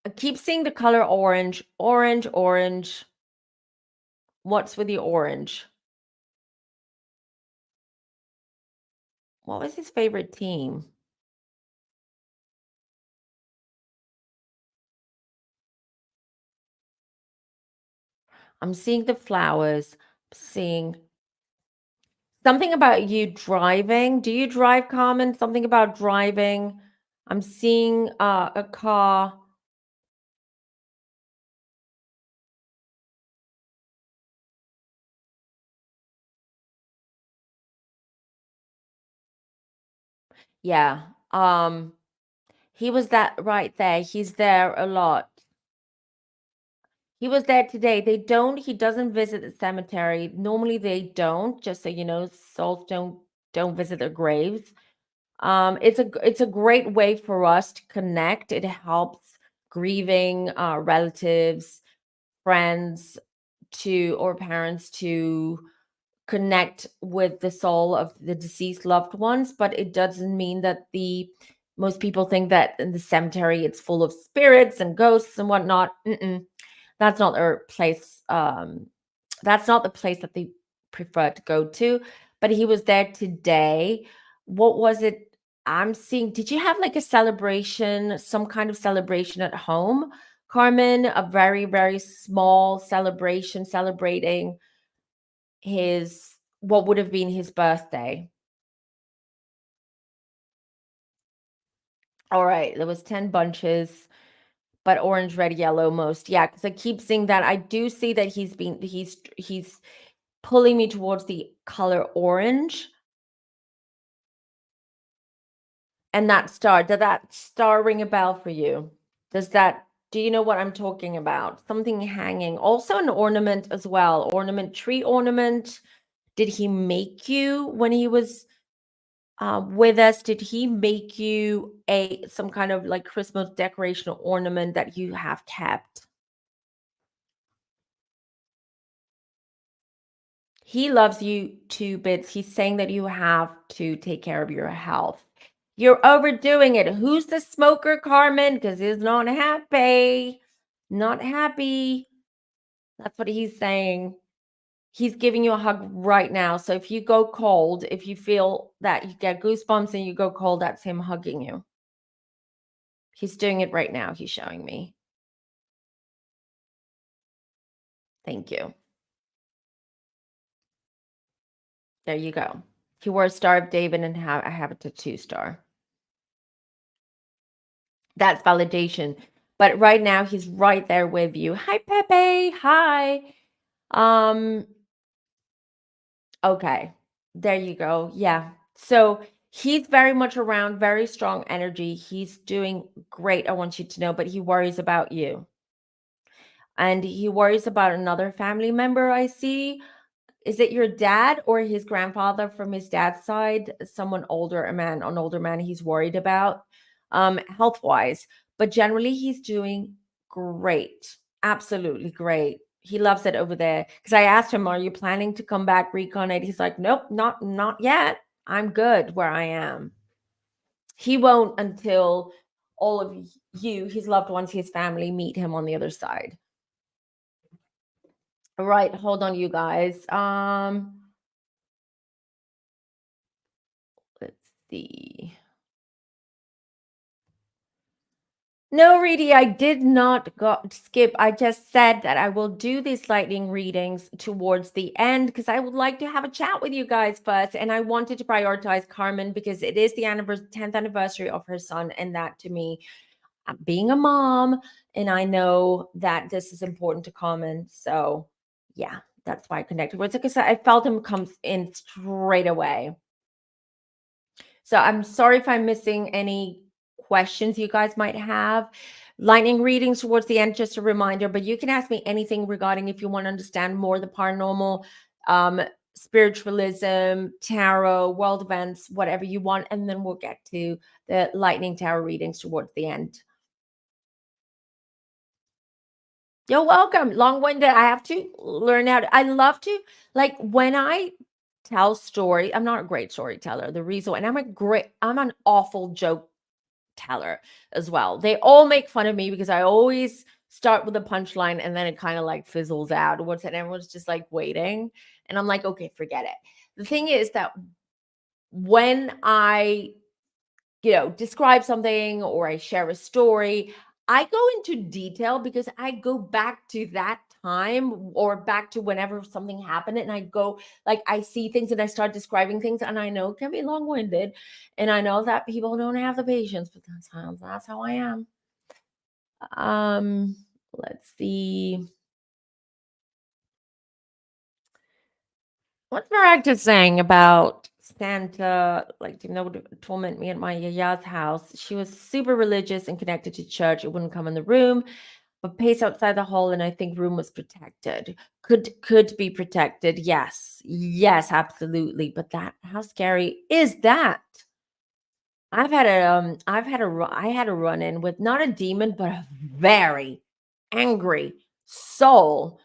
I keep seeing the color orange, orange, orange. What's with the orange? What was his favorite team? I'm seeing the flowers, seeing something about you driving. Do you drive, Carmen? Something about driving. I'm seeing a car. Yeah. He was that right there. He's there a lot. He was there today. He doesn't visit the cemetery. Normally they don't, just so you know, souls don't visit their graves. It's a great way for us to connect. It helps grieving relatives, friends to or parents to connect with the soul of the deceased loved ones, but it doesn't mean that the most people think that in the cemetery it's full of spirits and ghosts and whatnot. Mm-mm. That's not their place. That's not the place that they prefer to go to. But he was there today. What was it? I'm seeing. Did you have like a celebration, some kind of celebration at home, Carmen? A very, very small celebration celebrating his, what would have been his birthday. All right, there was 10 bunches, but orange, red, yellow most. Yeah, because I keep seeing that. I do see that he's pulling me towards the color orange. And that star, did that star ring a bell for you? Do you know what I'm talking about? Something hanging. Also an ornament as well. Tree ornament. Did he make you when he was with us? Did he make you a some kind of like Christmas decoration or ornament that you have kept? He loves you two bits. He's saying that you have to take care of your health. You're overdoing it. Who's the smoker, Carmen? Because he's not happy. Not happy. That's what he's saying. He's giving you a hug right now. So if you go cold, if you feel that you get goosebumps and you go cold, that's him hugging you. He's doing it right now. He's showing me. Thank you. There you go. He wore a Star of David and I have a tattoo star. That's validation. But right now he's right there with you. Hi, Pepe. Hi. Um, okay. There you go. Yeah. So he's very much around, very strong energy. He's doing great, I want you to know, but he worries about you. And he worries about another family member I see. Is it your dad or his grandfather from his dad's side? Someone older, an older man he's worried about, health wise. But generally, he's doing great. Absolutely great. He loves it over there. Because I asked him, "Are you planning to come back reincarnate?" He's like, "Nope, not yet. I'm good where I am." He won't until all of you, his loved ones, his family, meet him on the other side. All right, hold on, you guys. Let's see. No, Reedy, I did not skip. I just said that I will do these lightning readings towards the end because I would like to have a chat with you guys first. And I wanted to prioritize Carmen because it is the 10th anniversary of her son. And that to me, being a mom, and I know that this is important to Carmen. So, yeah, that's why I connected with it because I felt him come in straight away. So I'm sorry if I'm missing any questions you guys might have. Lightning readings towards the end, just a reminder, but you can ask me anything regarding if you want to understand more the paranormal, um, spiritualism, tarot, world events, whatever you want. And then we'll get to the lightning tarot readings towards the end. You're welcome. Long-winded. I have to learn how to, I love to, like when I tell story, I'm not a great storyteller. The reason, and I'm an awful joke teller as well. They all make fun of me because I always start with a punchline and then it kind of like fizzles out. What's it? Everyone's just like waiting. And I'm like, okay, forget it. The thing is that when I, describe something or I share a story, I go into detail because I go back to that time or back to whenever something happened and I go like I see things and I start describing things and I know it can be long-winded and I know that people don't have the patience, but that's how I am. Um let's see. What's Maragda saying about Santa, like, to torment me at my yaya's house? She was super religious and connected to church. It wouldn't come in the room, but paced outside the hall, and I think room was protected. Could be protected. Yes. Yes, absolutely. But that how scary is that? I had a run in with not a demon, but a very angry soul.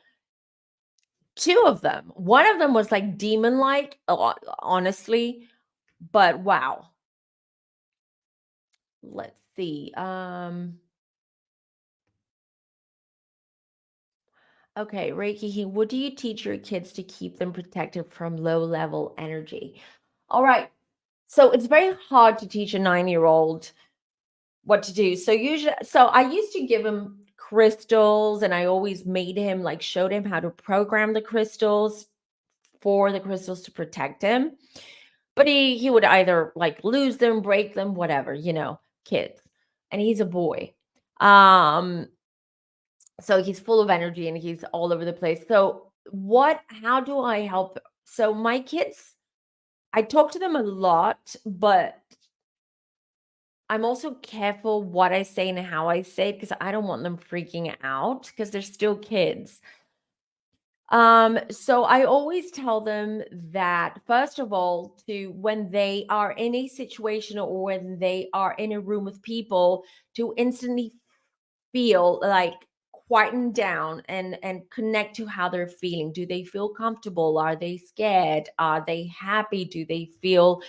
Two of them. One of them was like demon-like, honestly, but wow. Let's see. Okay, Reiki, what do you teach your kids to keep them protected from low-level energy? All right. So it's very hard to teach a 9-year-old what to do. So I used to give him crystals and I always made him like showed him how to program the crystals for the crystals to protect him. But he would either like lose them, break them, whatever, kids. And he's a boy. Um, so he's full of energy and he's all over the place. So how do I help? So my kids, I talk to them a lot, but I'm also careful what I say and how I say it because I don't want them freaking out because they're still kids. So I always tell them that first of all, to when they are in a situation or when they are in a room with people, to instantly feel like quieten down and connect to how they're feeling. Do they feel comfortable? Are they scared? Are they happy? Do they feel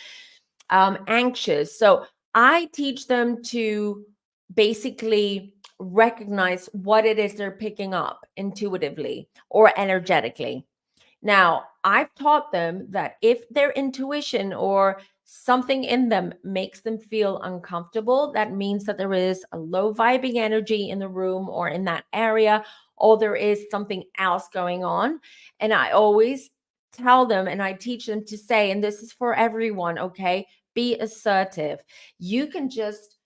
anxious? So I teach them to basically recognize what it is they're picking up intuitively or energetically. Now, I've taught them that if their intuition or something in them makes them feel uncomfortable, that means that there is a low vibing energy in the room or in that area, or there is something else going on. And I always tell them and I teach them to say, and this is for everyone, okay? Be assertive. You can just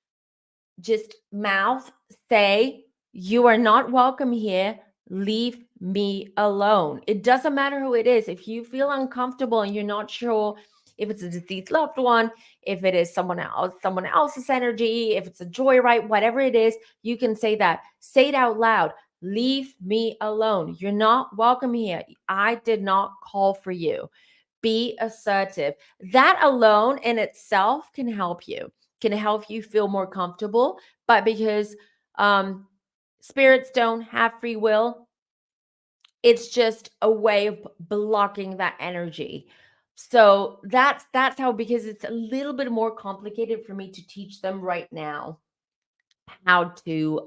mouth say, you are not welcome here, leave me alone. It doesn't matter who it is. If you feel uncomfortable and you're not sure if it's a deceased loved one, if it is someone else's energy, if it's a joyride, whatever it is, you can say that. Say it out loud. Leave me alone. You're not welcome here. I did not call for you. Be assertive. That alone in itself can help you feel more comfortable. But because um, spirits don't have free will, it's just a way of blocking that energy. So that's how, because it's a little bit more complicated for me to teach them right now how to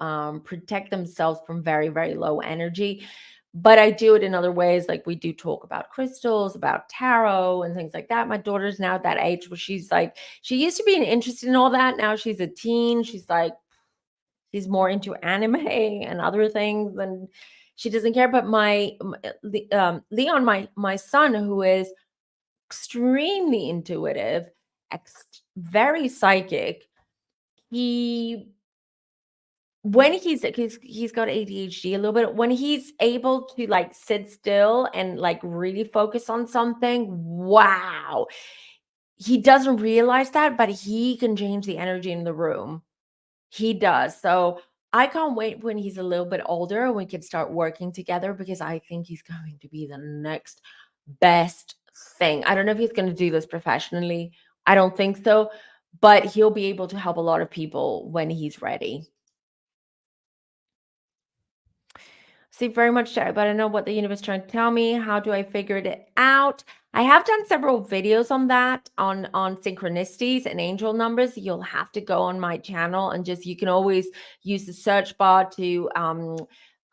protect themselves from very, very low energy. But I do it in other ways. Like we do talk about crystals, about tarot, and things like that. My daughter's now at that age where she's like, she used to be interested in all that. Now she's a teen. She's like, she's more into anime and other things, and she doesn't care. But Leon, my son, who is extremely intuitive, very psychic, he when he's got ADHD a little bit, when he's able to like sit still and like really focus on something, wow. He doesn't realize that, but he can change the energy in the room. He does. So I can't wait when he's a little bit older and we can start working together, because I think he's going to be the next best thing. I don't know if he's going to do this professionally. I don't think so, but he'll be able to help a lot of people when he's ready. See, very much, but I know what the universe is trying to tell me. How do I figure it out? I have done several videos on that, on synchronicities and angel numbers. You'll have to go on my channel and just, you can always use the search bar to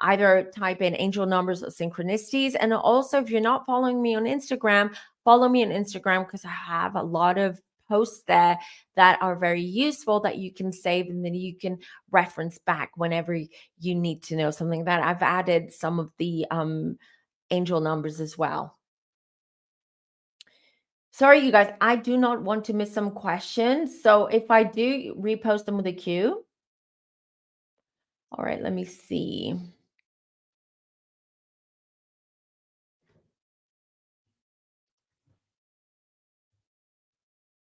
either type in angel numbers or synchronicities. And also, if you're not following me on Instagram, follow me on Instagram, because I have a lot of posts there that are very useful that you can save, and then you can reference back whenever you need to know something. That I've added some of the angel numbers as well. Sorry, you guys, I do not want to miss some questions. So if I do, repost them with a Q. All right, let me see.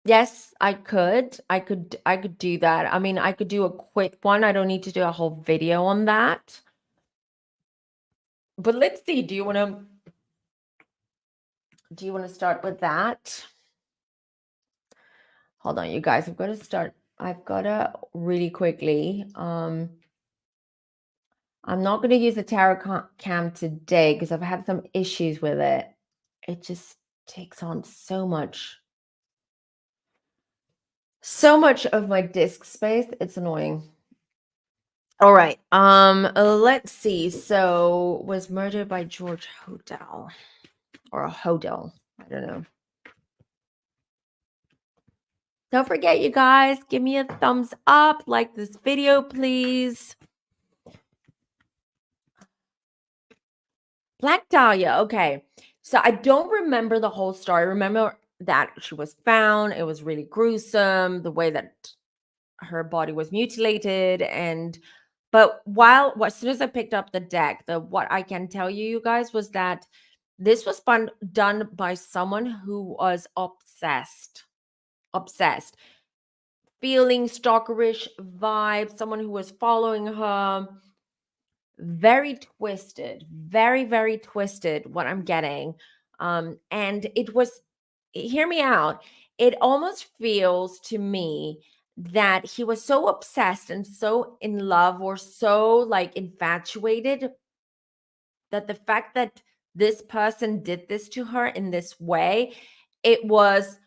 Yes, I could. I could do that. I mean, I could do a quick one. I don't need to do a whole video on that. But let's see. Do you want to start with that? Hold on, you guys. I've got to really quickly. I'm not going to use the tarot cam today because I've had some issues with it. It just takes on so much of my disk space. It's annoying. All right. Let's see. So, was murdered by George Hodel or a Hodel. I don't know. Don't forget, you guys, give me a thumbs up, like this video, please. Black Dahlia. Okay. So I don't remember the whole story. I remember that she was found. It was really gruesome, the way that her body was mutilated. But as soon as I picked up the deck, what I can tell you, you guys, was that this was done by someone who was obsessed, feeling stalkerish vibes, someone who was following her. Very twisted, very, very twisted, what I'm getting. And it was, hear me out, it almost feels to me that he was so obsessed and so in love, or so like infatuated, that the fact that this person did this to her in this way, it was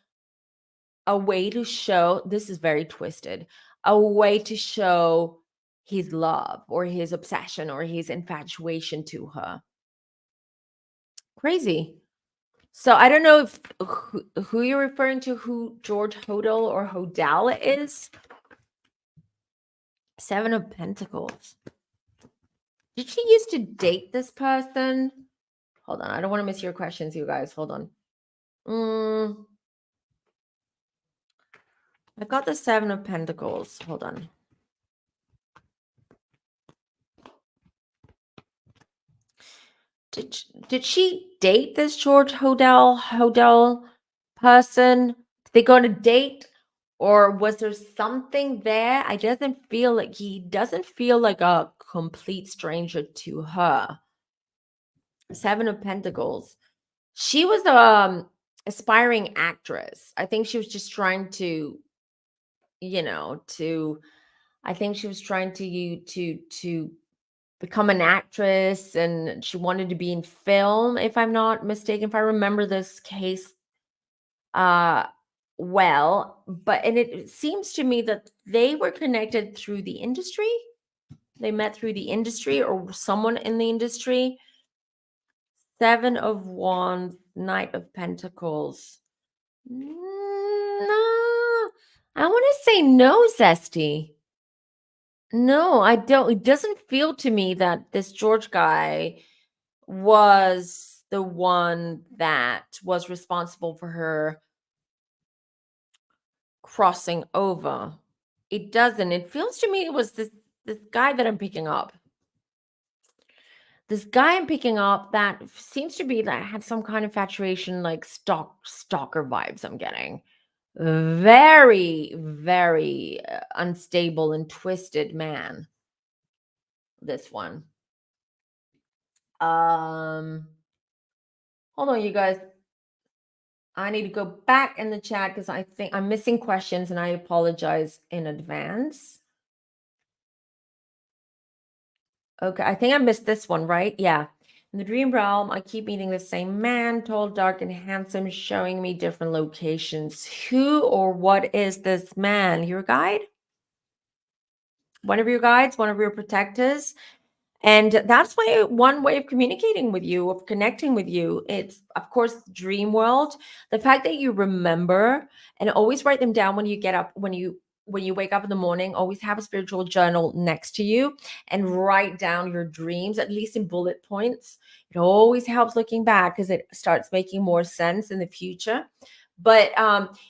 a way to show, this is very twisted, a way to show his love or his obsession or his infatuation to her. Crazy. So I don't know if who you're referring to, who George Hodel or Hodel is. Seven of Pentacles. Did she used to date this person? Hold on. I don't want to miss your questions, you guys. Hold on. I got the Seven of Pentacles. Hold on. Did she date this George Hodel person? Did they go on a date? Or was there something there? He doesn't feel like a complete stranger to her. Seven of Pentacles. She was aspiring actress. I think she was just trying to, to I think she was trying to become an actress, and she wanted to be in film, if I'm not mistaken, if I remember this case uh well. But and it seems to me that they were connected through the industry. They met through the industry or someone in the industry. Seven of Wands, Knight of Pentacles. No, I want to say no, Zesty. No, I don't. It doesn't feel to me that this George guy was the one that was responsible for her crossing over. It doesn't. It feels to me it was this guy that I'm picking up. This guy I'm picking up that seems to be that had some kind of infatuation, like stalker vibes I'm getting. Very, very unstable and twisted man. This one. Hold on, you guys. I need to go back in the chat because I think I'm missing questions and I apologize in advance. Okay, I think I missed this one, right? Yeah. In the dream realm, I keep meeting the same man, tall, dark, and handsome, showing me different locations. Who or what is this man? Your guide? One of your guides? One of your protectors? And that's why one way of communicating with you, of connecting with you, it's of course dream world. The fact that you remember and always write them down when you get up, when you wake up in the morning, always have a spiritual journal next to you and write down your dreams, at least in bullet points. It always helps looking back because it starts making more sense in the future. But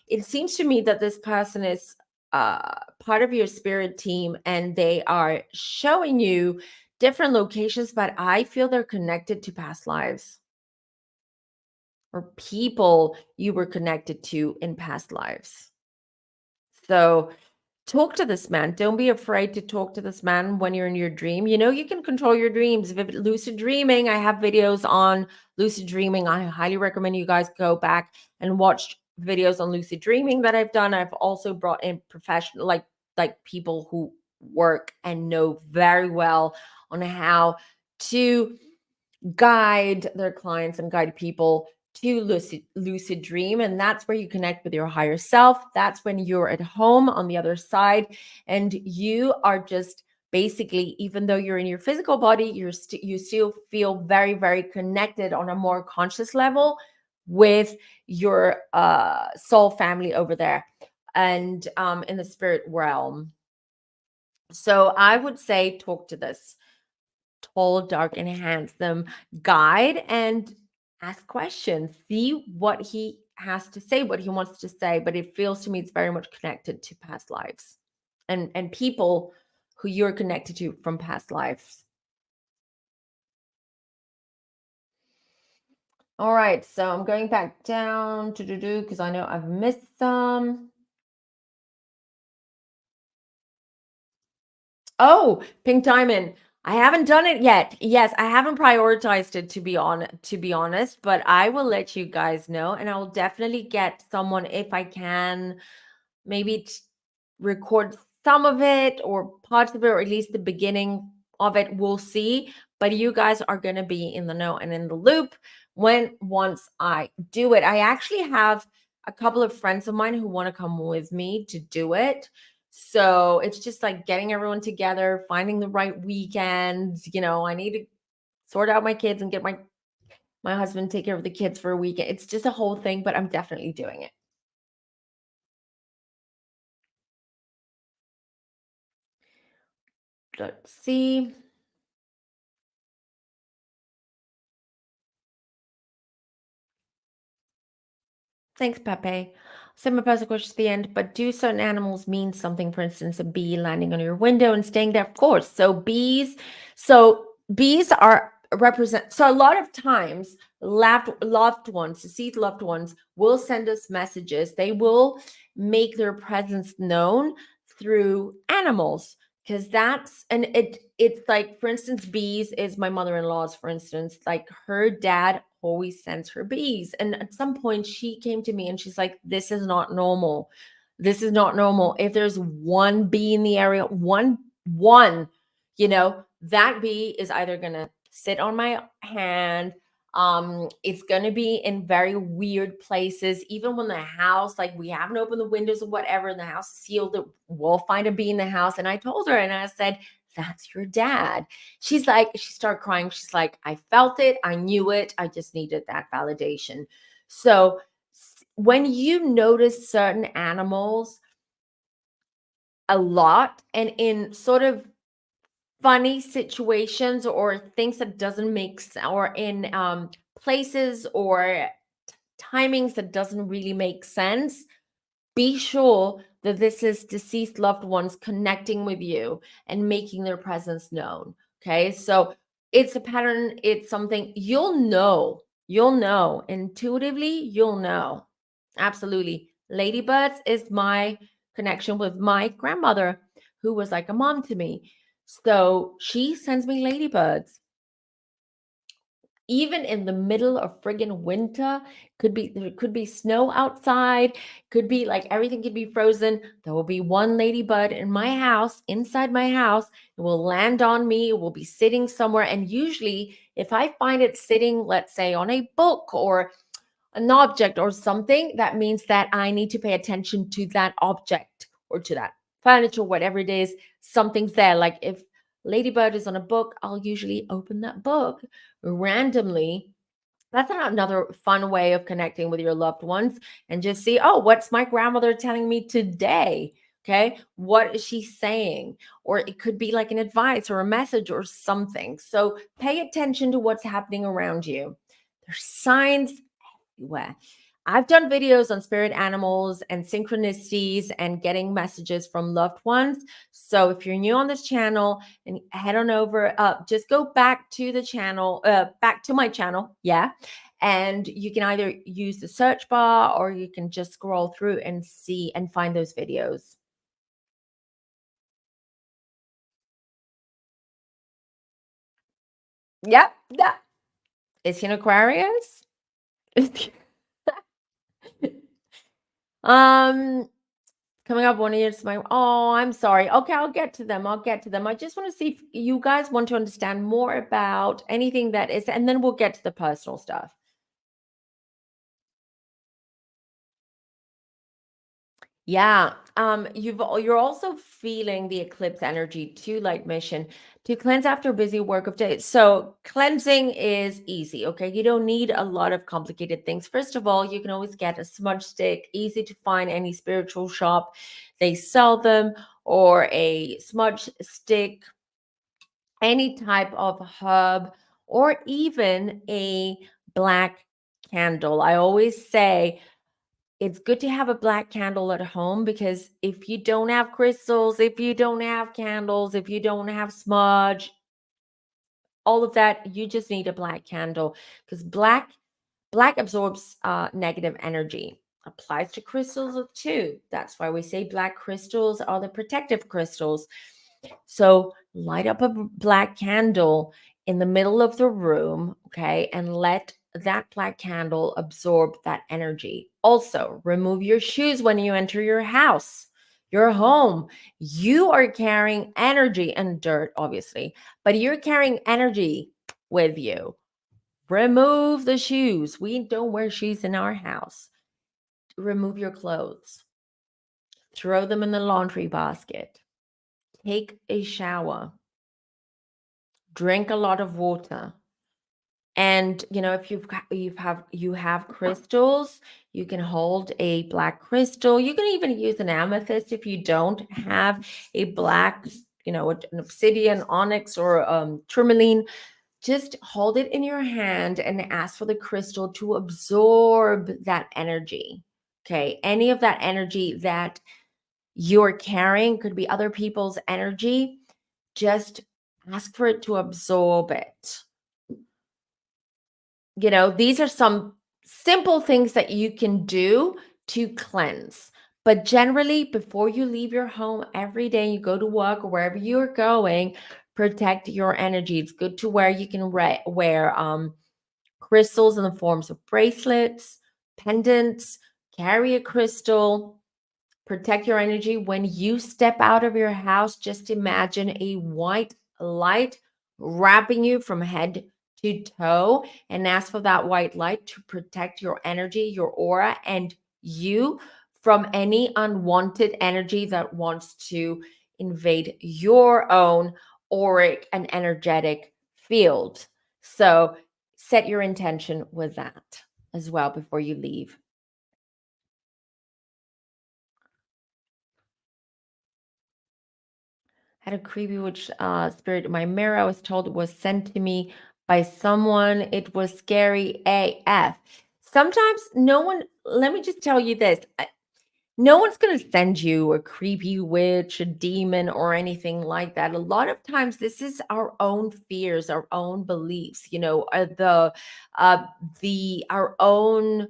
it seems to me that this person is part of your spirit team and they are showing you different locations, but I feel they're connected to past lives or people you were connected to in past lives. So talk to this man. Don't be afraid to talk to this man when you're in your dream. You know, you can control your dreams. Vivid lucid dreaming. I have videos on lucid dreaming. I highly recommend you guys go back and watch videos on lucid dreaming that I've done. I've also brought in professional, like people who work and know very well on how to guide their clients and guide people to lucid dream. And that's where you connect with your higher self. That's when you're at home on the other side and you are just basically, even though you're in your physical body, you still feel very, very connected on a more conscious level with your soul family over there and in the spirit realm. So I would say talk to this tall, dark, and handsome guide and ask questions. See what he has to say, what he wants to say. But it feels to me it's very much connected to past lives and people who you're connected to from past lives. All right, so I'm going back down to do because I know I've missed some. Oh, Pink Diamond. I haven't done it yet. Yes, I haven't prioritized it to be honest, but I will let you guys know and I will definitely get someone if I can maybe record some of it or parts of it or at least the beginning of it. We'll see, but you guys are going to be in the know and in the loop when once I do it. I actually have a couple of friends of mine who want to come with me to do it. So it's just like getting everyone together, finding the right weekend. I need to sort out my kids and get my my husband take care of the kids for a weekend. It's just a whole thing, but I'm definitely doing it. Let's see. Thanks, Pepe. Send my personal question at the end, but do certain animals mean something? For instance, a bee landing on your window and staying there? Of course. So bees are represent. So a lot of times, loved ones, deceased loved ones, will send us messages. They will make their presence known through animals, because that's and it's like, for instance, bees is my mother-in-law's, for instance, like her dad always sends her bees, and at some point she came to me and she's like, this is not normal, this is not normal. If there's one bee in the area, one, that bee is either gonna sit on my hand, it's going to be in very weird places. Even when the house, like, we haven't opened the windows or whatever, and the house is sealed, we'll find a bee in the house. And I told her, and I said, that's your dad. She's like, she started crying. She's like, I felt it, I knew it, I just needed that validation. So when you notice certain animals a lot, and in sort of funny situations or things that doesn't make sense, or in places or timings that doesn't really make sense, be sure that this is deceased loved ones connecting with you and making their presence known. Okay, so it's a pattern, it's something you'll know intuitively, you'll know. Absolutely. Ladybirds is my connection with my grandmother, who was like a mom to me. So she sends me ladybirds. Even in the middle of friggin' winter, there could be snow outside, could be like everything could be frozen. There will be one ladybird in my house, inside my house. It will land on me, it will be sitting somewhere. And usually, if I find it sitting, let's say, on a book or an object or something, that means that I need to pay attention to that object or to that furniture, whatever it is. Something's there. Like if Ladybird is on a book, I'll usually open that book randomly. That's another fun way of connecting with your loved ones, and just see, oh, what's my grandmother telling me today? Okay, what is she saying? Or it could be like an advice or a message or something. So pay attention to what's happening around you. There's signs everywhere. I've done videos on spirit animals and synchronicities and getting messages from loved ones. So if you're new on this channel, and head on over, just go back to the channel, back to my channel. Yeah. And you can either use the search bar, or you can just scroll through and see and find those videos. Yep. Yeah. Is he an Aquarius? um Coming up 1 year to my, oh, I'm sorry. Okay, I'll get to them. I'll get to them. I just want to see if you guys want to understand more about anything that is, and then we'll get to the personal stuff. Yeah. You're also feeling the eclipse energy to light mission to cleanse after busy work of days. So cleansing is easy. Okay. You don't need a lot of complicated things. First of all, you can always get a smudge stick, easy to find any spiritual shop. They sell them, or a smudge stick, any type of herb, or even a black candle. I always say it's good to have a black candle at home, because if you don't have crystals, if you don't have candles, if you don't have smudge, all of that, you just need a black candle, because black absorbs negative energy. Applies to crystals too. That's why we say black crystals are the protective crystals. So light up a black candle in the middle of the room, okay, and let that black candle absorb that energy. Also, remove your shoes when you enter your house, your home. You are carrying energy and dirt, obviously, but you're carrying energy with you. Remove the shoes. We don't wear shoes in our house. Remove your clothes. Throw them in the laundry basket. Take a shower. Drink a lot of water. And if you have crystals, you can hold a black crystal. You can even use an amethyst if you don't have a black, an obsidian, onyx, or tourmaline. Just hold it in your hand and ask for the crystal to absorb that energy. Okay. Any of that energy that you're carrying could be other people's energy. Just ask for it to absorb it. These are some simple things that you can do to cleanse. But generally, before you leave your home every day, you go to work or wherever you're going, protect your energy. It's good to wear. You can wear crystals in the forms of bracelets, pendants, carry a crystal, protect your energy. When you step out of your house, just imagine a white light wrapping you from head to toe, and ask for that white light to protect your energy, your aura, and you from any unwanted energy that wants to invade your own auric and energetic field. So set your intention with that as well before you leave. Had a creepy witch spirit in my mirror. I was told it was sent to me by someone. It was scary AF. Sometimes no one, let me just tell you this. No one's going to send you a creepy witch, a demon, or anything like that. A lot of times, this is our own fears, our own beliefs. Our own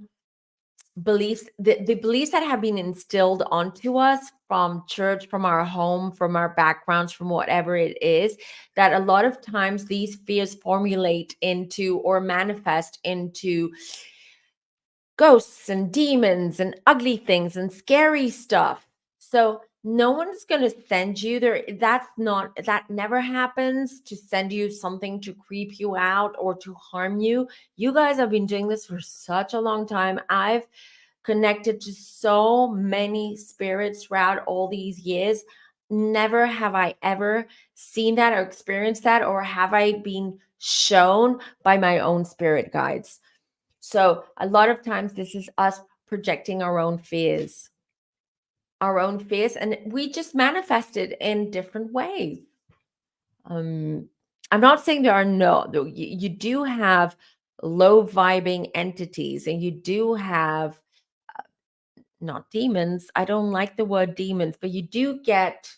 beliefs, the beliefs that have been instilled onto us from church, from our home, from our backgrounds, from whatever it is, that a lot of times these fears formulate into or manifest into ghosts and demons and ugly things and scary stuff. So no one's going to send you there. That never happens to send you something to creep you out or to harm you. You guys have been doing this for such a long time. I've connected to so many spirits throughout all these years. Never have I ever seen that or experienced that, or have I been shown by my own spirit guides. So a lot of times this is us projecting our own fears, and we just manifest it in different ways. Um, I'm not saying there are no, though you do have low vibing entities, and you do have not demons. I don't like the word demons, but you do get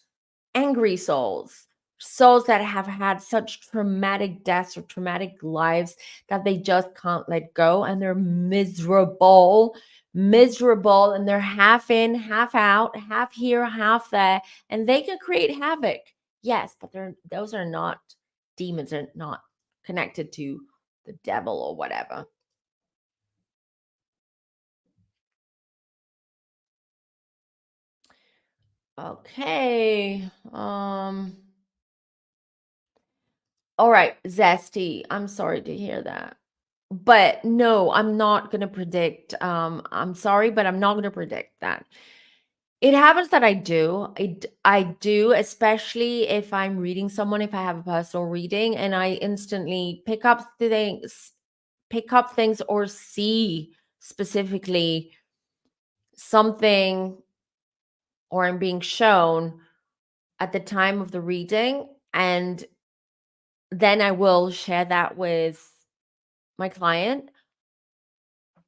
angry souls, souls that have had such traumatic deaths or traumatic lives that they just can't let go, and they're miserable, and they're half in, half out, half here, half there, and they can create havoc. Yes, but those are not demons, they're not connected to the devil or whatever. Okay. All right, zesty. I'm sorry to hear that. But no, I'm not going to predict. I'm sorry, but I'm not going to predict that. It happens that I do, especially if I'm reading someone, if I have a personal reading and I instantly pick up things or see specifically something, or I'm being shown at the time of the reading. And then I will share that with my client,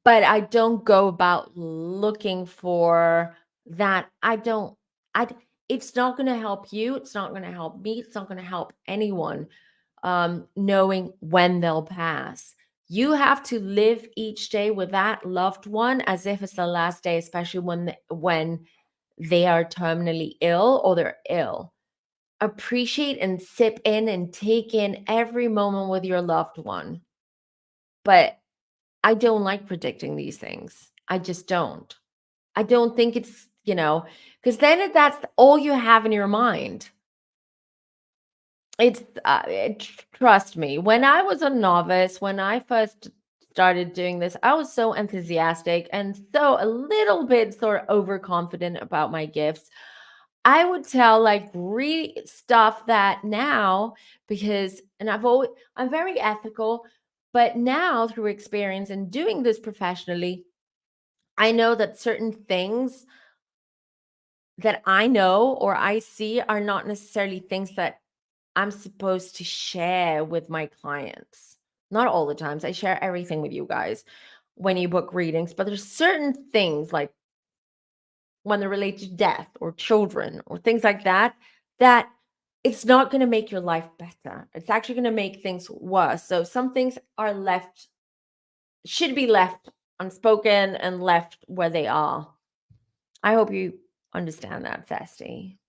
but I don't go about looking for that. I d- it's not going to help you, it's not going to help me, it's not going to help anyone knowing when they'll pass. You have to live each day with that loved one as if it's the last day, especially when they are terminally ill or they're ill. Appreciate and sip in and take in every moment with your loved one. But I don't like predicting these things. I just don't. I don't think because then that's all you have in your mind. Trust me, when I was a novice, when I first started doing this, I was so enthusiastic and so a little bit sort of overconfident about my gifts. I would tell like stuff that now, because, and I'm very ethical, But now, through experience and doing this professionally, I know that certain things that I know or I see are not necessarily things that I'm supposed to share with my clients. Not all the times. I share everything with you guys when you book readings, but there's certain things like when they relate to death or children or things like that, that it's not going to make your life better. It's actually going to make things worse. So some things are left, should be left unspoken and left where they are. I hope you understand that, Festy.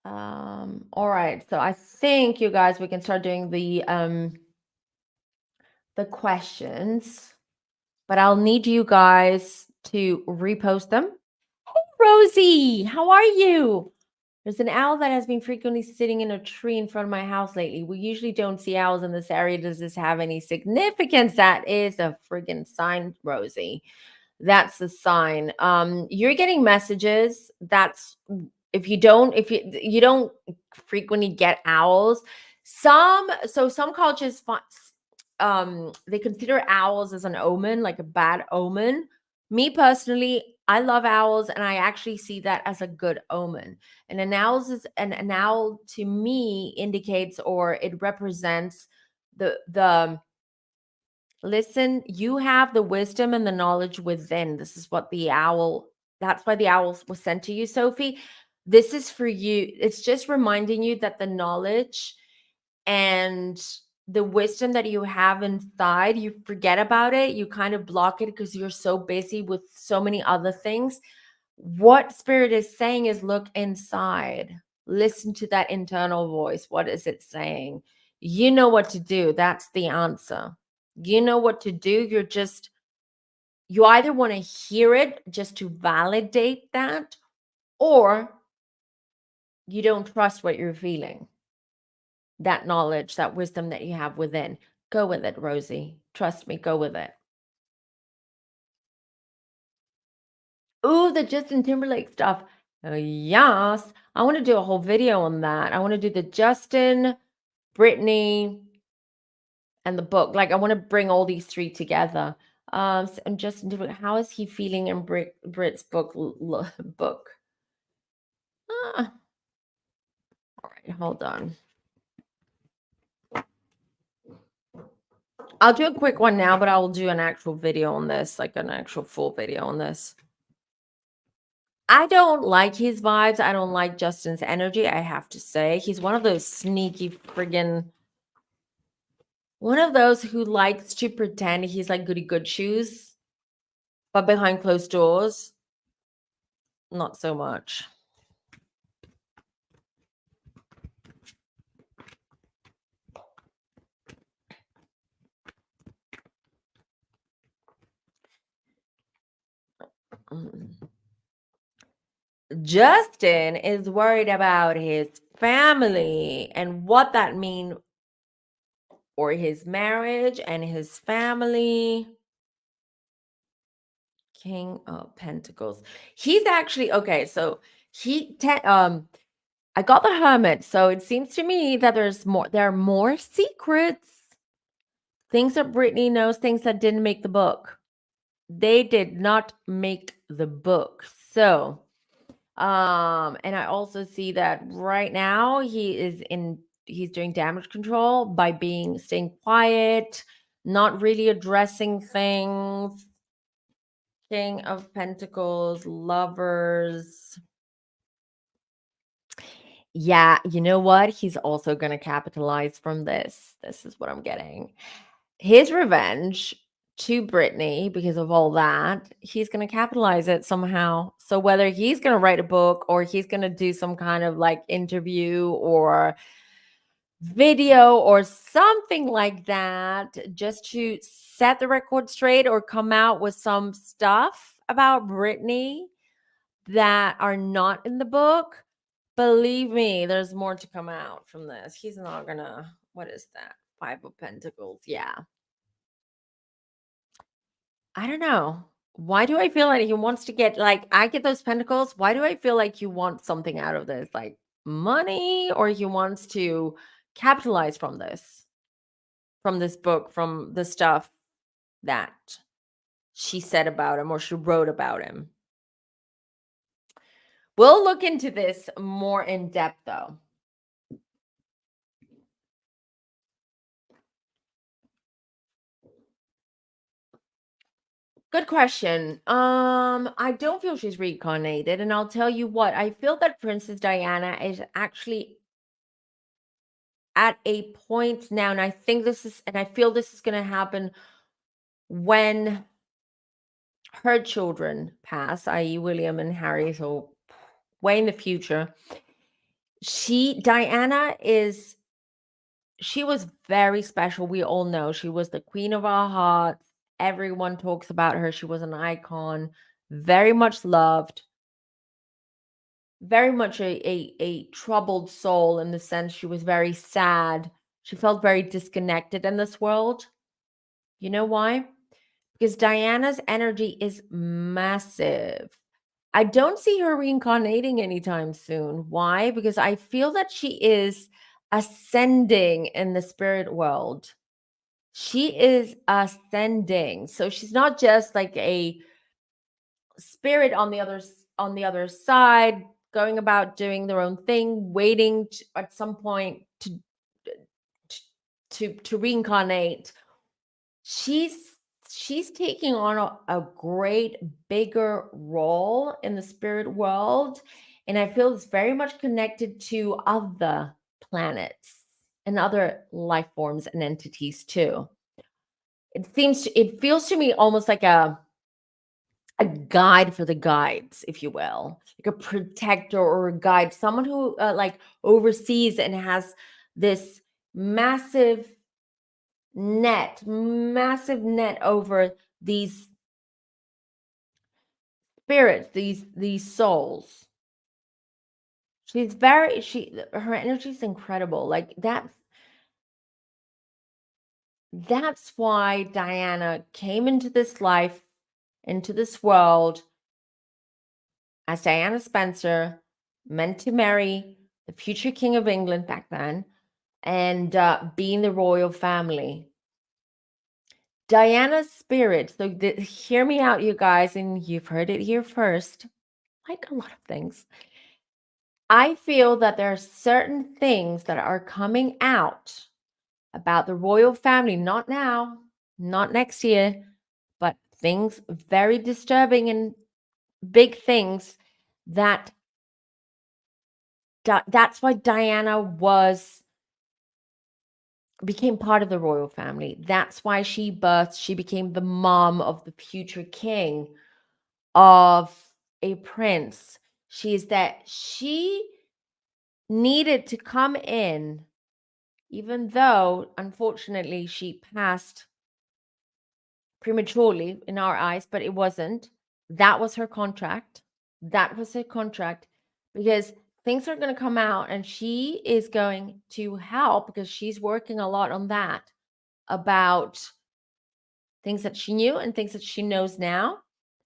All right. So I think you guys, we can start doing the questions, but I'll need you guys to repost them. Hey, Rosie, how are you? There's an owl that has been frequently sitting in a tree in front of my house lately. We usually don't see owls in this area. Does this have any significance? That is a friggin' sign, Rosie. That's the sign. You're getting messages. That's if you don't frequently get owls. Some cultures they consider owls as an omen, like a bad omen. Me personally, I love owls and I actually see that as a good omen. And an owl to me indicates or it represents the listen, you have the wisdom and the knowledge within. This is what the owl, that's why the owl was sent to you, Sophie. This is for you. It's just reminding you that the knowledge and the wisdom that you have inside, you forget about it. You kind of block it because you're so busy with so many other things. What spirit is saying is look inside, listen to that internal voice. What is it saying? You know what to do. That's the answer. You know what to do. You either want to hear it just to validate that, or you don't trust what you're feeling. That knowledge, that wisdom that you have within. Go with it, Rosie. Trust me, go with it. Ooh, the Justin Timberlake stuff. Yes. I want to do a whole video on that. I want to do the Justin, Brittany, and the book. Like, I want to bring all these three together. And Justin Timberlake, how is he feeling in Brit's book? Ah, all right, hold on. I'll do a quick one now, but I will do an actual video on this, like an actual full video on this. I don't like his vibes. I don't like Justin's energy, I have to say. He's one of those sneaky friggin' one of those who likes to pretend he's like goody good shoes, but behind closed doors, not so much. Mm. Justin is worried about his family and what that means for his marriage and his family. King of Pentacles. He's actually okay. So I got the Hermit. So it seems to me that there are more secrets. Things that Brittany knows, things that didn't make the book. They did not make the book. So and I also see that right now he's doing damage control by staying quiet, not really addressing things. King of Pentacles, Lovers. Yeah, you know what? He's also going to capitalize from this. This is what I'm getting. His revenge to Brittany because of all that, he's going to capitalize it somehow. So whether he's going to write a book or he's going to do some kind of like interview or video or something like that just to set the record straight or come out with some stuff about Brittany that are not in the book, believe me, there's more to come out from this. He's not gonna, what is that? Five of Pentacles. Yeah. I don't know. Why do I feel like he wants to get, like, I get those pentacles. Why do I feel like you want something out of this? Like money, or he wants to capitalize from this book, from the stuff that she said about him or she wrote about him. We'll look into this more in depth though. Good question. I don't feel she's reincarnated, and I'll tell you what, I feel that Princess Diana is actually at a point now, and I feel this is gonna happen when her children pass, i.e. William and Harry, so way in the future. Diana is she was very special. We all know she was the queen of our hearts. Everyone talks about her. She was an icon, very much loved, very much a troubled soul in the sense she was very sad. She felt very disconnected in this world. You know why? Because Diana's energy is massive. I don't see her reincarnating anytime soon. Why? Because I feel that she is ascending in the spirit world. She is ascending. So she's not just like a spirit on on the other side going about doing their own thing, waiting at some point to reincarnate. She's she's taking on a great bigger role in the spirit world, and I feel it's very much connected to other planets and other life forms and entities too. It feels to me almost like a guide for the guides, if you will, like a protector or a guide, someone who like oversees and has this massive massive net over these spirits, these souls. She her energy is incredible. Like that's why Diana came into this life, into this world as Diana Spencer, meant to marry the future king of England back then, and be in the royal family. Diana's spirit. So hear me out, you guys, and you've heard it here first. Like a lot of things, I feel that there are certain things that are coming out about the royal family, not now, not next year, but things very disturbing and big things that that's why Diana was became part of the royal family. That's why she became the mom of the future king, of a prince. She needed to come in, even though unfortunately she passed prematurely in our eyes, but it wasn't. That was her contract. That was her contract, because things are going to come out and she is going to help, because she's working a lot on that, about things that she knew and things that she knows now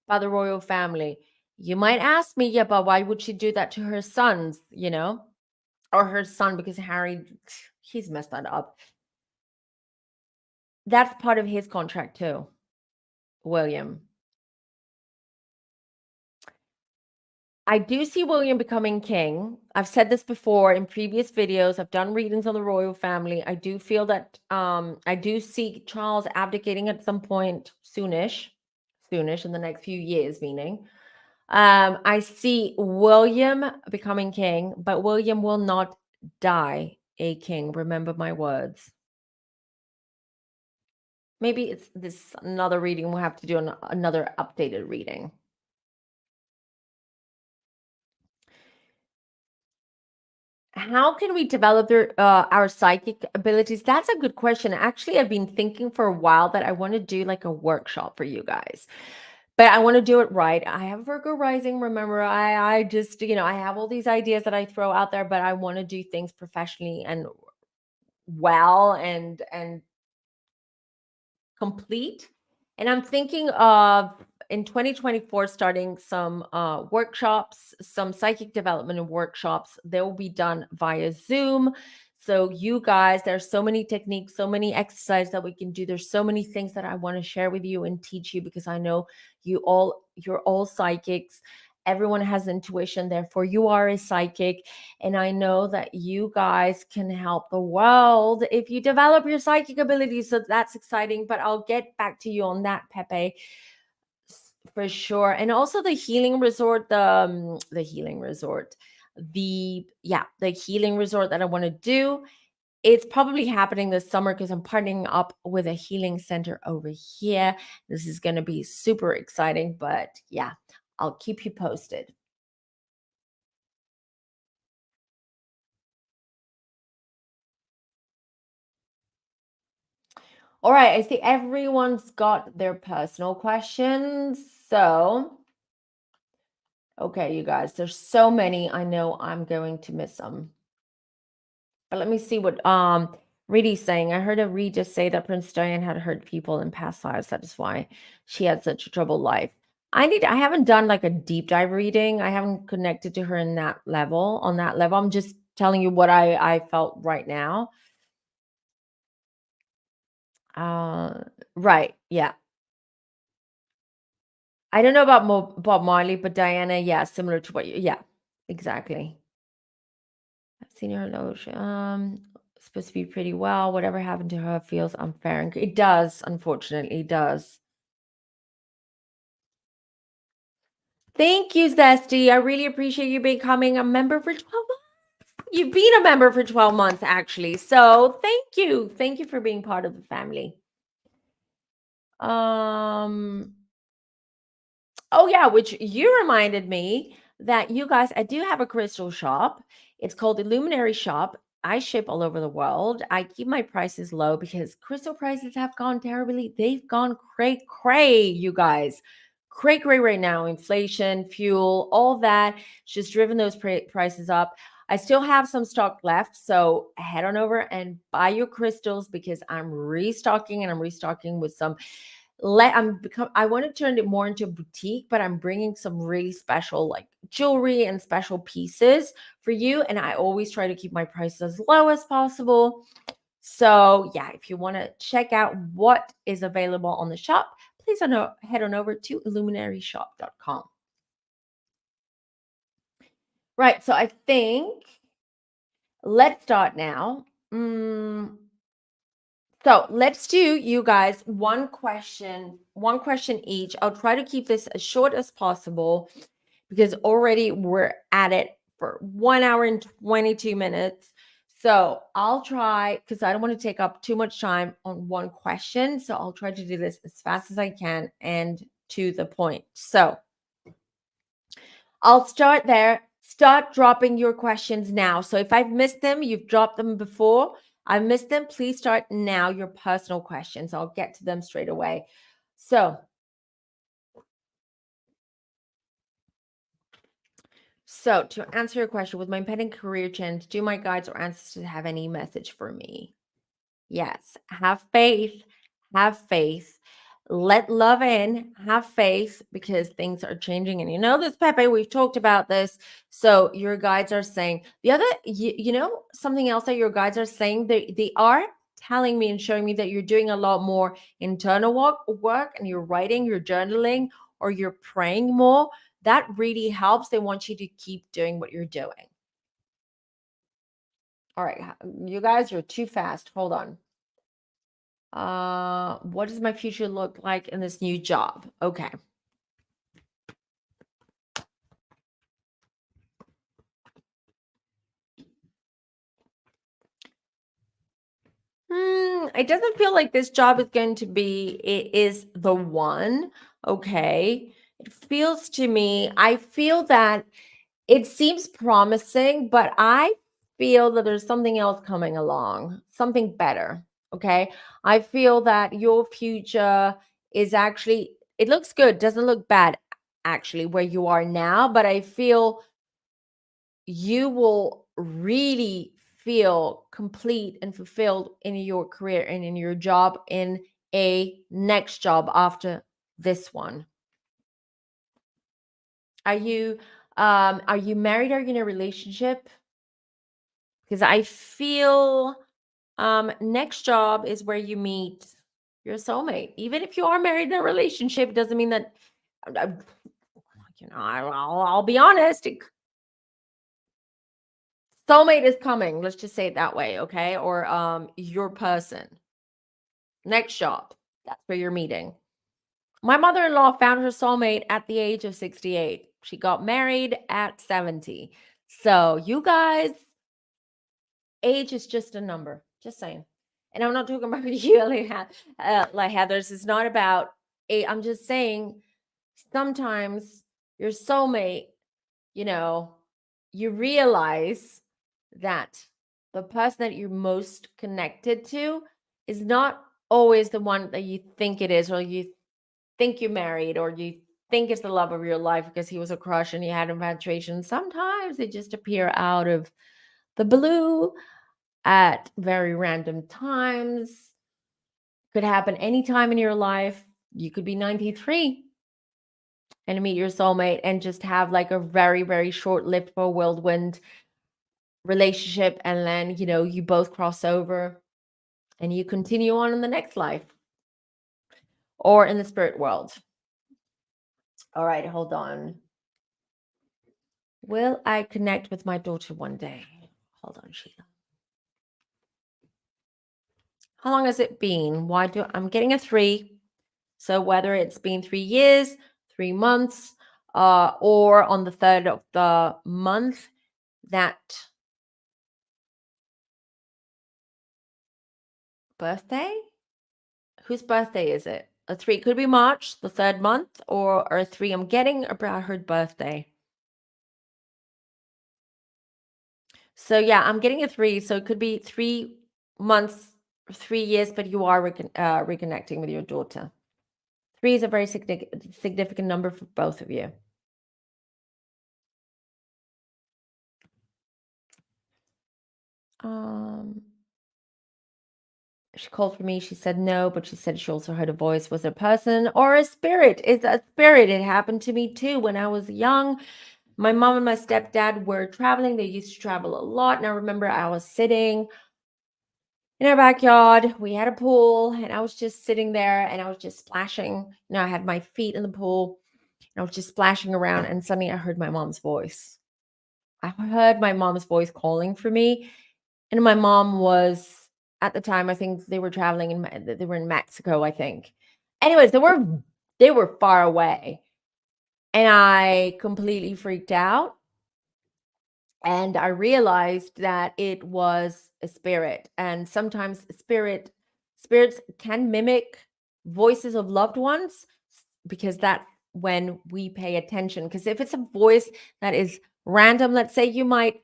about the royal family. You might ask me, yeah, but why would she do that to her sons, or her son? Because Harry, he's messed that up. That's part of his contract too, William. I do see William becoming king. I've said this before in previous videos. I've done readings on the royal family. I do feel that I do see Charles abdicating at some point soonish in the next few years, meaning. I see William becoming king, but William will not die a king. Remember my words. Maybe it's this another reading. We'll have to do another updated reading. How can we develop our psychic abilities? That's a good question. Actually, I've been thinking for a while that I want to do like a workshop for you guys, but I want to do it right. I have Virgo rising. Remember, I just, I have all these ideas that I throw out there, but I want to do things professionally and well and complete. And I'm thinking of in 2024 starting some workshops, some psychic development and workshops. They will be done via Zoom. So you guys, there's so many techniques, so many exercises that we can do. There's so many things that I want to share with you and teach you, because I know you're all psychics. Everyone has intuition, therefore you are a psychic. And I know that you guys can help the world if you develop your psychic abilities. So that's exciting. But I'll get back to you on that, Pepe, for sure. And also the healing resort, the healing resort, the healing resort that I want to do. It's probably happening this summer because I'm partnering up with a healing center over here. This is going to be super exciting, but yeah, I'll keep you posted. All right, I see everyone's got their personal questions. So, okay, you guys, there's so many. I know I'm going to miss some. But let me see what Reedy's saying. I heard a Reed just say that Prince Diane had hurt people in past lives. That is why she had such a troubled life. I haven't done like a deep dive reading. I haven't connected to her in that level, on that level. I'm just telling you what I felt right now. Uh right. Yeah. I don't know about Bob Marley, but Diana, yeah, similar to what you, yeah, exactly. I've seen her loge. Supposed to be pretty well. Whatever happened to her feels unfair. And it does, unfortunately, it does. Thank you, Zesty. I really appreciate you becoming a member for 12 months. You've been a member for 12 months, actually. So thank you. Thank you for being part of the family. Um, Oh yeah, which you reminded me that you guys, I do have a crystal shop. It's called the Luminary Shop. I ship all over the world. I keep my prices low because crystal prices have gone terribly. They've gone cray, you guys. Cray right now. Inflation, fuel, all that. It's just driven those prices up. I still have some stock left. So head on over and buy your crystals because I'm restocking, and I'm restocking with some, I want to turn it more into a boutique, but I'm bringing some really special like jewelry and special pieces for you, and I always try to keep my prices as low as possible. So yeah, if you want to check out what is available on the shop, please head on over to illuminaryshop.com. Right, so I think let's start now. So let's do, you guys, one question each. I'll try to keep this as short as possible because already we're at it for 1 hour and 22 minutes. So I'll try, because I don't want to take up too much time on one question. So I'll try to do this as fast as I can and to the point. So I'll start there. Start dropping your questions now. So if I've missed them, you've dropped them before, I've missed them, please start now your personal questions. I'll get to them straight away. So to answer your question, with my impending career change, do my guides or ancestors have any message for me? Yes, have faith, have faith. Let love in, have faith, because things are changing. And you know this, Pepe, we've talked about this. So your guides are saying the other, you know, something else that your guides are saying, they are telling me and showing me that you're doing a lot more internal work, and you're writing, you're journaling, or you're praying more. That really helps. They want you to keep doing what you're doing. All right, you guys are too fast. Hold on. What does my future look like in this new job? Okay. It doesn't feel like this job is going to be, it is the one. Okay. It feels to me, I feel that it seems promising, but I feel that there's something else coming along, something better. Okay. I feel that your future is actually, it looks good, doesn't look bad actually where you are now, but I feel you will really feel complete and fulfilled in your career and in your job, in a next job after this one. Are you married? Are you in a relationship? because I feel next job is where you meet your soulmate. Even if you are married in a relationship, doesn't mean that uh, I'll be honest. Soulmate is coming. Let's just say it that way, okay? Or your person. Next job. That's where you're meeting. My mother-in-law found her soulmate at the age of 68. She got married at 70. So, you guys, age is just a number. Just saying. And I'm not talking about you, like Heather's. It's not about age. I'm just saying sometimes your soulmate, you know, you realize that the person that you're most connected to is not always the one that you think it is, or you think you married, or you think it's the love of your life because he was a crush and you had infatuation. Sometimes they just appear out of the blue at very random times. Could happen anytime in your life. You could be 93 and meet your soulmate and just have like a very, very short lived whirlwind relationship. And then, you both cross over and you continue on in the next life or in the spirit world. All right, hold on. Will I connect with my daughter one day? Hold on, Sheila. How long has it been? I'm getting a 3. So whether it's been 3 years, 3 months, or on the 3rd of the month, that birthday? Whose birthday is it? A 3 could be March, the 3rd month, or a 3 I'm getting about her birthday. So yeah, I'm getting a 3. So it could be 3 months, 3 years, but you are reconnecting with your daughter. 3 is a very significant number for both of you. She called for me. She said no, but she said she also heard a voice. Was it a person or a spirit? It's a spirit. It happened to me too when I was young. My mom and my stepdad were traveling. They used to travel a lot. And I remember I was sitting in our backyard. We had a pool, and I was just sitting there and I was just splashing. I had my feet in the pool and I was just splashing around. And suddenly I heard my mom's voice. I heard my mom's voice calling for me. And my mom was, at the time, I think they were traveling they were in Mexico, I think. Anyways, they were far away. And I completely freaked out. And I realized that it was a spirit. And sometimes spirits can mimic voices of loved ones, because that's when we pay attention. Because if it's a voice that is random, let's say, you might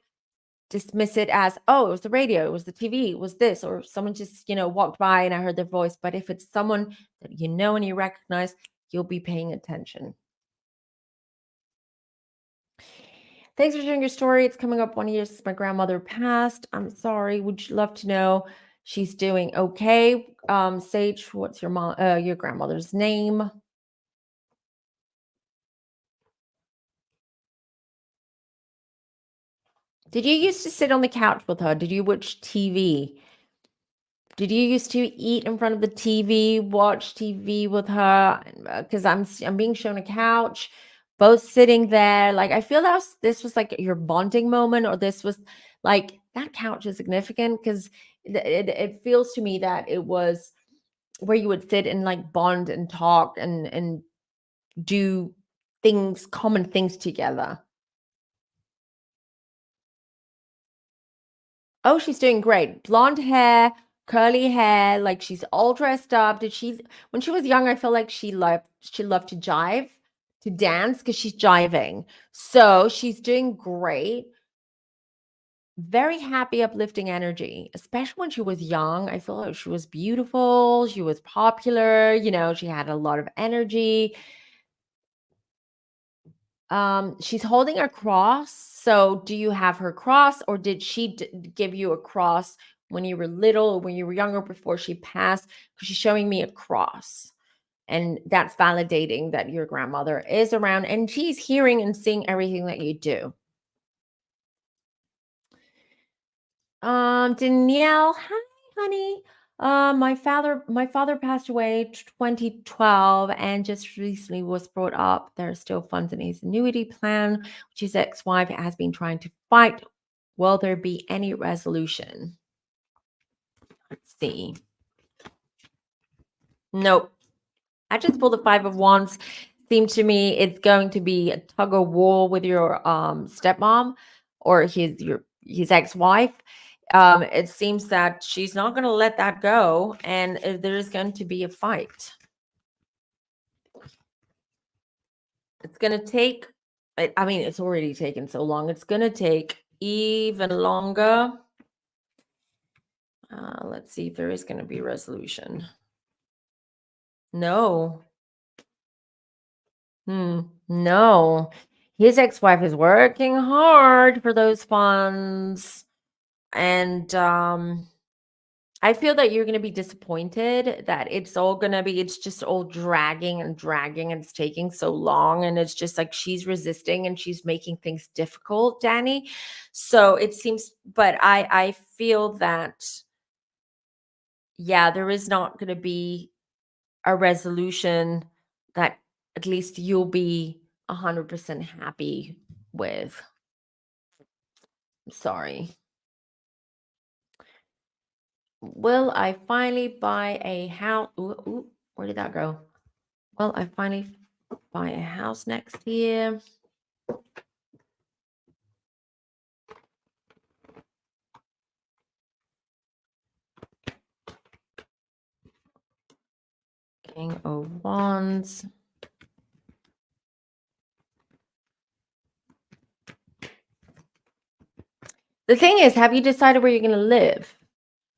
dismiss it as, oh, it was the radio, it was the TV, it was this, or someone just, walked by and I heard their voice. But if it's someone that you know and you recognize, you'll be paying attention. Thanks for sharing your story. It's coming up 1 year since my grandmother passed. I'm sorry. Would you love to know she's doing okay? Sage, what's your grandmother's name? Did you used to sit on the couch with her? Did you watch TV? Did you used to eat in front of the TV, watch TV with her? Because I'm being shown a couch, both sitting there. Like, I feel this was like your bonding moment, or this was like, that couch is significant because it feels to me that it was where you would sit and like bond and talk and do common things together. Oh, she's doing great. Blonde hair, curly hair, like she's all dressed up. When she was young, I feel like she loved to jive, to dance because she's jiving. So she's doing great. Very happy, uplifting energy, especially when she was young. I feel like she was beautiful. She was popular. She had a lot of energy. She's holding a cross. So do you have her cross, or did she give you a cross when you were little or when you were younger before she passed? Because she's showing me a cross. And that's validating that your grandmother is around and she's hearing and seeing everything that you do. Danielle, hi, honey. My father passed away 2012 and just recently was brought up. There are still funds in his annuity plan, which his ex-wife has been trying to fight. Will there be any resolution? Let's see. Nope. I just pulled the Five of Wands. Seemed to me it's going to be a tug of war with your stepmom or his ex-wife. It seems that she's not going to let that go, and there's going to be a fight. It's going to take. I mean, it's already taken so long. It's going to take even longer. Let's see if there is going to be resolution. No. No. His ex-wife is working hard for those funds. And I feel that you're going to be disappointed that it's just all dragging and dragging and it's taking so long. And it's just like she's resisting and she's making things difficult, Danny. So it seems, but I feel that, yeah, there is not going to be a resolution that at least you'll be 100% happy with. Sorry. Will I finally buy a house? Ooh, where did that go? Will I finally buy a house next year? King of Wands. The thing is, have you decided where you're going to live?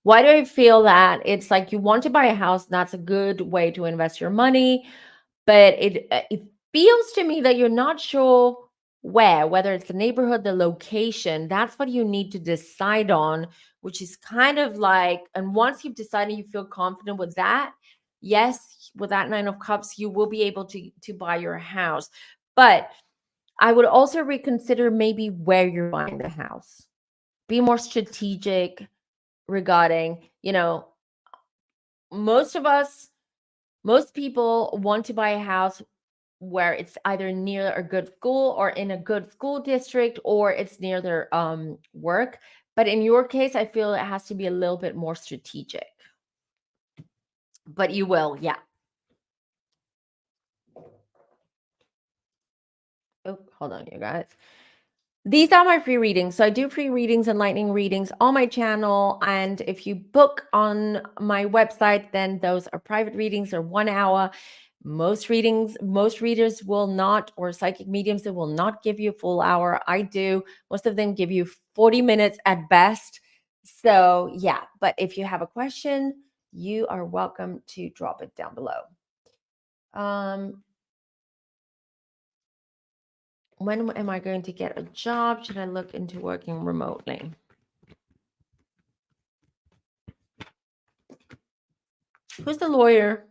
Why do I feel that it's like you want to buy a house? And that's a good way to invest your money, but it feels to me that you're not sure whether it's the neighborhood, the location. That's what you need to decide on, which is kind of like, and once you've decided, you feel confident with that. Yes, with that Nine of Cups, you will be able to buy your house, but I would also reconsider maybe where you're buying the house. Be more strategic regarding, most of us, most people want to buy a house where it's either near a good school or in a good school district or it's near their work. But in your case, I feel it has to be a little bit more strategic. But you will, yeah. Oh, hold on, you guys. These are my free readings. So I do free readings and lightning readings on my channel. And if you book on my website, then those are private readings or 1 hour. Most readers will not, or psychic mediums, they will not give you a full hour. I do. Most of them give you 40 minutes at best. So yeah, but if you have a question, you are welcome to drop it down below. When am I going to get a job? Should I look into working remotely? Who's the lawyer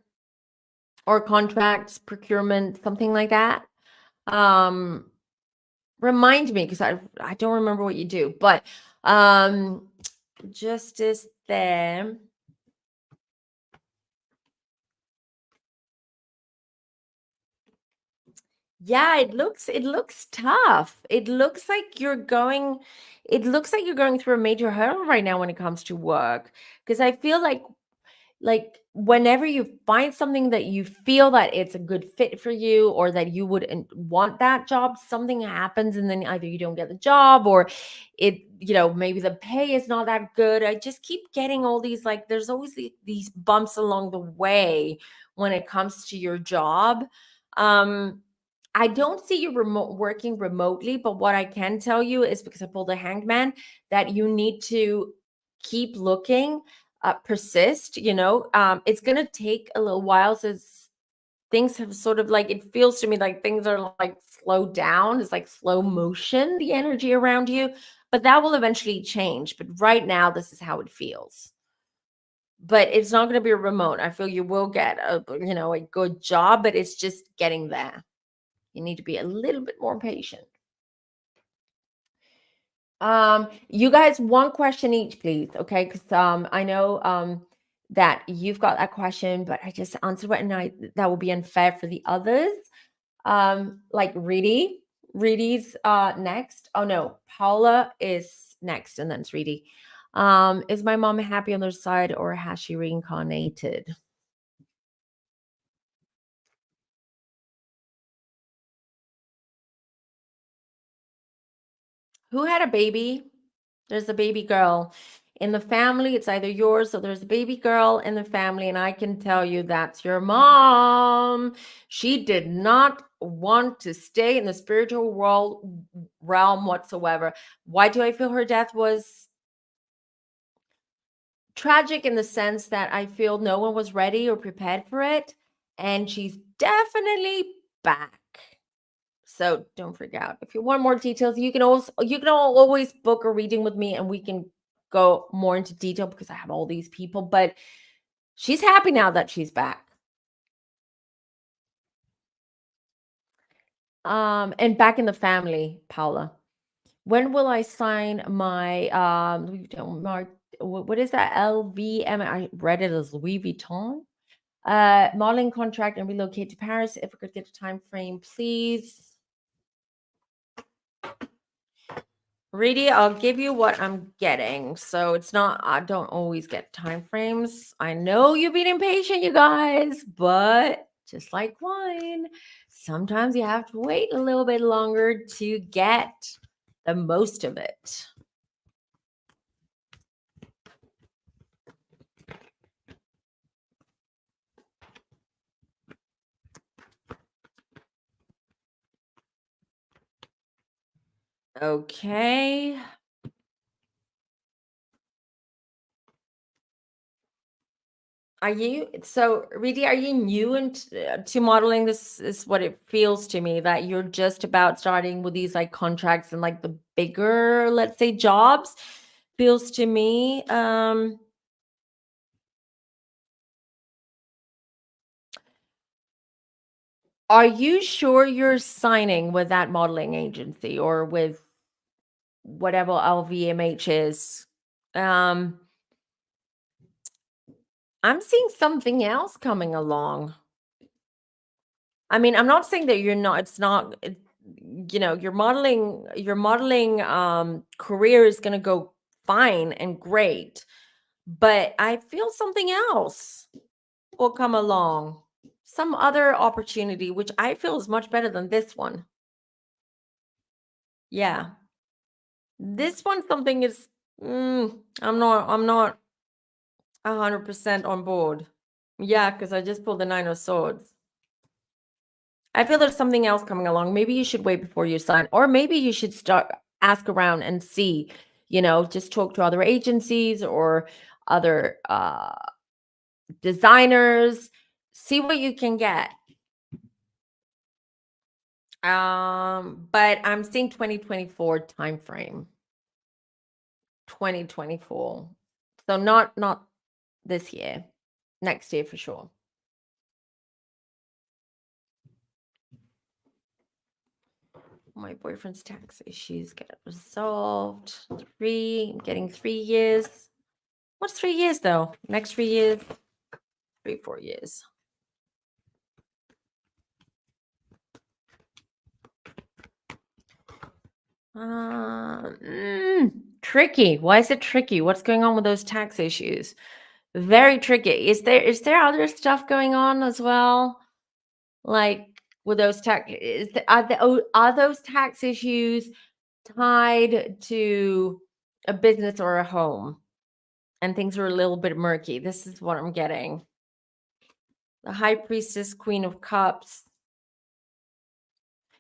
or contracts, procurement, something like that? Remind me because I don't remember what you do, but justice there. Yeah, it looks tough. It looks like you're going through a major hurdle right now when it comes to work. Because I feel like whenever you find something that you feel that it's a good fit for you or that you would want that job, something happens and then either you don't get the job or maybe the pay is not that good. I just keep getting all these, like, there's always these bumps along the way when it comes to your job. I don't see you working remotely, but what I can tell you is, because I pulled a Hanged Man, that you need to keep looking, persist. It's gonna take a little while since things have sort of, like, it feels to me like things are like slowed down. It's like slow motion, the energy around you, but that will eventually change. But right now, this is how it feels. But it's not going to be a remote. I feel you will get a good job, but it's just getting there. You need to be a little bit more patient. You guys, one question each, please. Okay, because I know that you've got that question, but I just answered it, and that will be unfair for the others. Like Reedy. Reedy's next. Oh no, Paula is next, and then it's Reedy. Is my mom happy on their side, or has she reincarnated? Who had a baby? There's a baby girl in the family. It's either yours, so there's a baby girl in the family, and I can tell you that's your mom. She did not want to stay in the spiritual world realm whatsoever. Why do I feel her death was tragic? In the sense that I feel no one was ready or prepared for it, and she's definitely back. So don't freak out. If you want more details, you can always book a reading with me, and we can go more into detail because I have all these people. But she's happy now that she's back. And back in the family, Paula. When will I sign my Louis Vuitton what is that? LVM? I read it as Louis Vuitton. Modeling contract and relocate to Paris. If I could get a time frame, please. Reedy, I'll give you what I'm getting. So it's not, I don't always get time frames. I know you've been impatient, you guys, but just like wine, sometimes you have to wait a little bit longer to get the most of it. Okay. Are you so Reedy, are you new to modeling? This is what it feels to me, that you're just about starting with these like contracts and like the bigger, let's say, jobs. Feels to me. Are you sure you're signing with that modeling agency or with whatever LVMH is? Um, I'm seeing something else coming along. I mean, I'm not saying that you're not, it's not, your modeling career is going to go fine and great, but I feel something else will come along. Some other opportunity, which I feel is much better than this one. Yeah. This one something is I'm not 100% on board. Yeah, because I just pulled the Nine of Swords. I feel there's something else coming along. Maybe you should wait before you sign, or maybe you should start ask around and see, just talk to other agencies or other designers, see what you can get. But I'm seeing 2024 time frame. 2024. So not this year. Next year for sure. My boyfriend's tax issues get resolved. I'm getting 3 years. What's 3 years though? Next 3 years, 4 years. Tricky. Why is it tricky? What's going on with those tax issues? Very tricky. Is there other stuff going on as well? Like with those are those tax issues tied to a business or a home? And things are a little bit murky. This is what I'm getting. The High Priestess, Queen of Cups.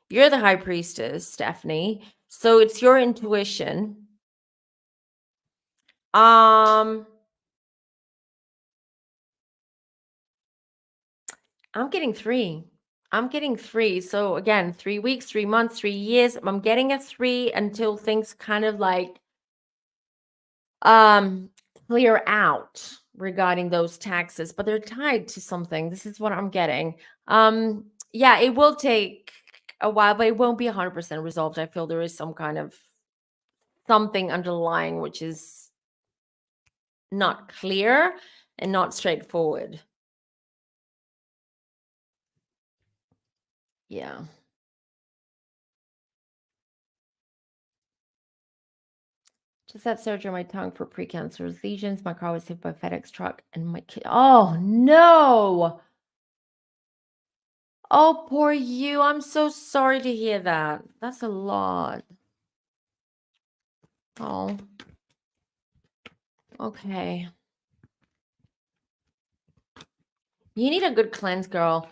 You're the High Priestess, Stephanie. So it's your intuition. Um, I'm getting three. I'm getting three. So again, 3 weeks, 3 months, 3 years. I'm getting a three until things kind of like um clear out regarding those taxes, but they're tied to something. This is what I'm getting. Yeah, it will take a while, but it won't be 100% resolved. I feel there is some kind of something underlying which is not clear and not straightforward. Yeah. Just had surgery on my tongue for precancerous lesions. My car was hit by a FedEx truck and my kid. Oh no. Oh, poor you. I'm so sorry to hear that. That's a lot. Oh, okay. You need a good cleanse, girl.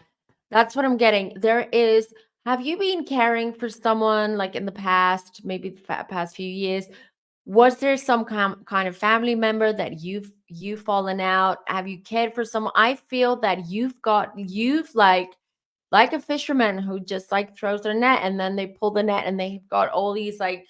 That's what I'm getting. Have you been caring for someone like in the past, maybe the past few years? Was there some kind of family member that you've fallen out? Have you cared for someone? I feel that you've like a fisherman who just like throws their net and then they pull the net and they've got all these like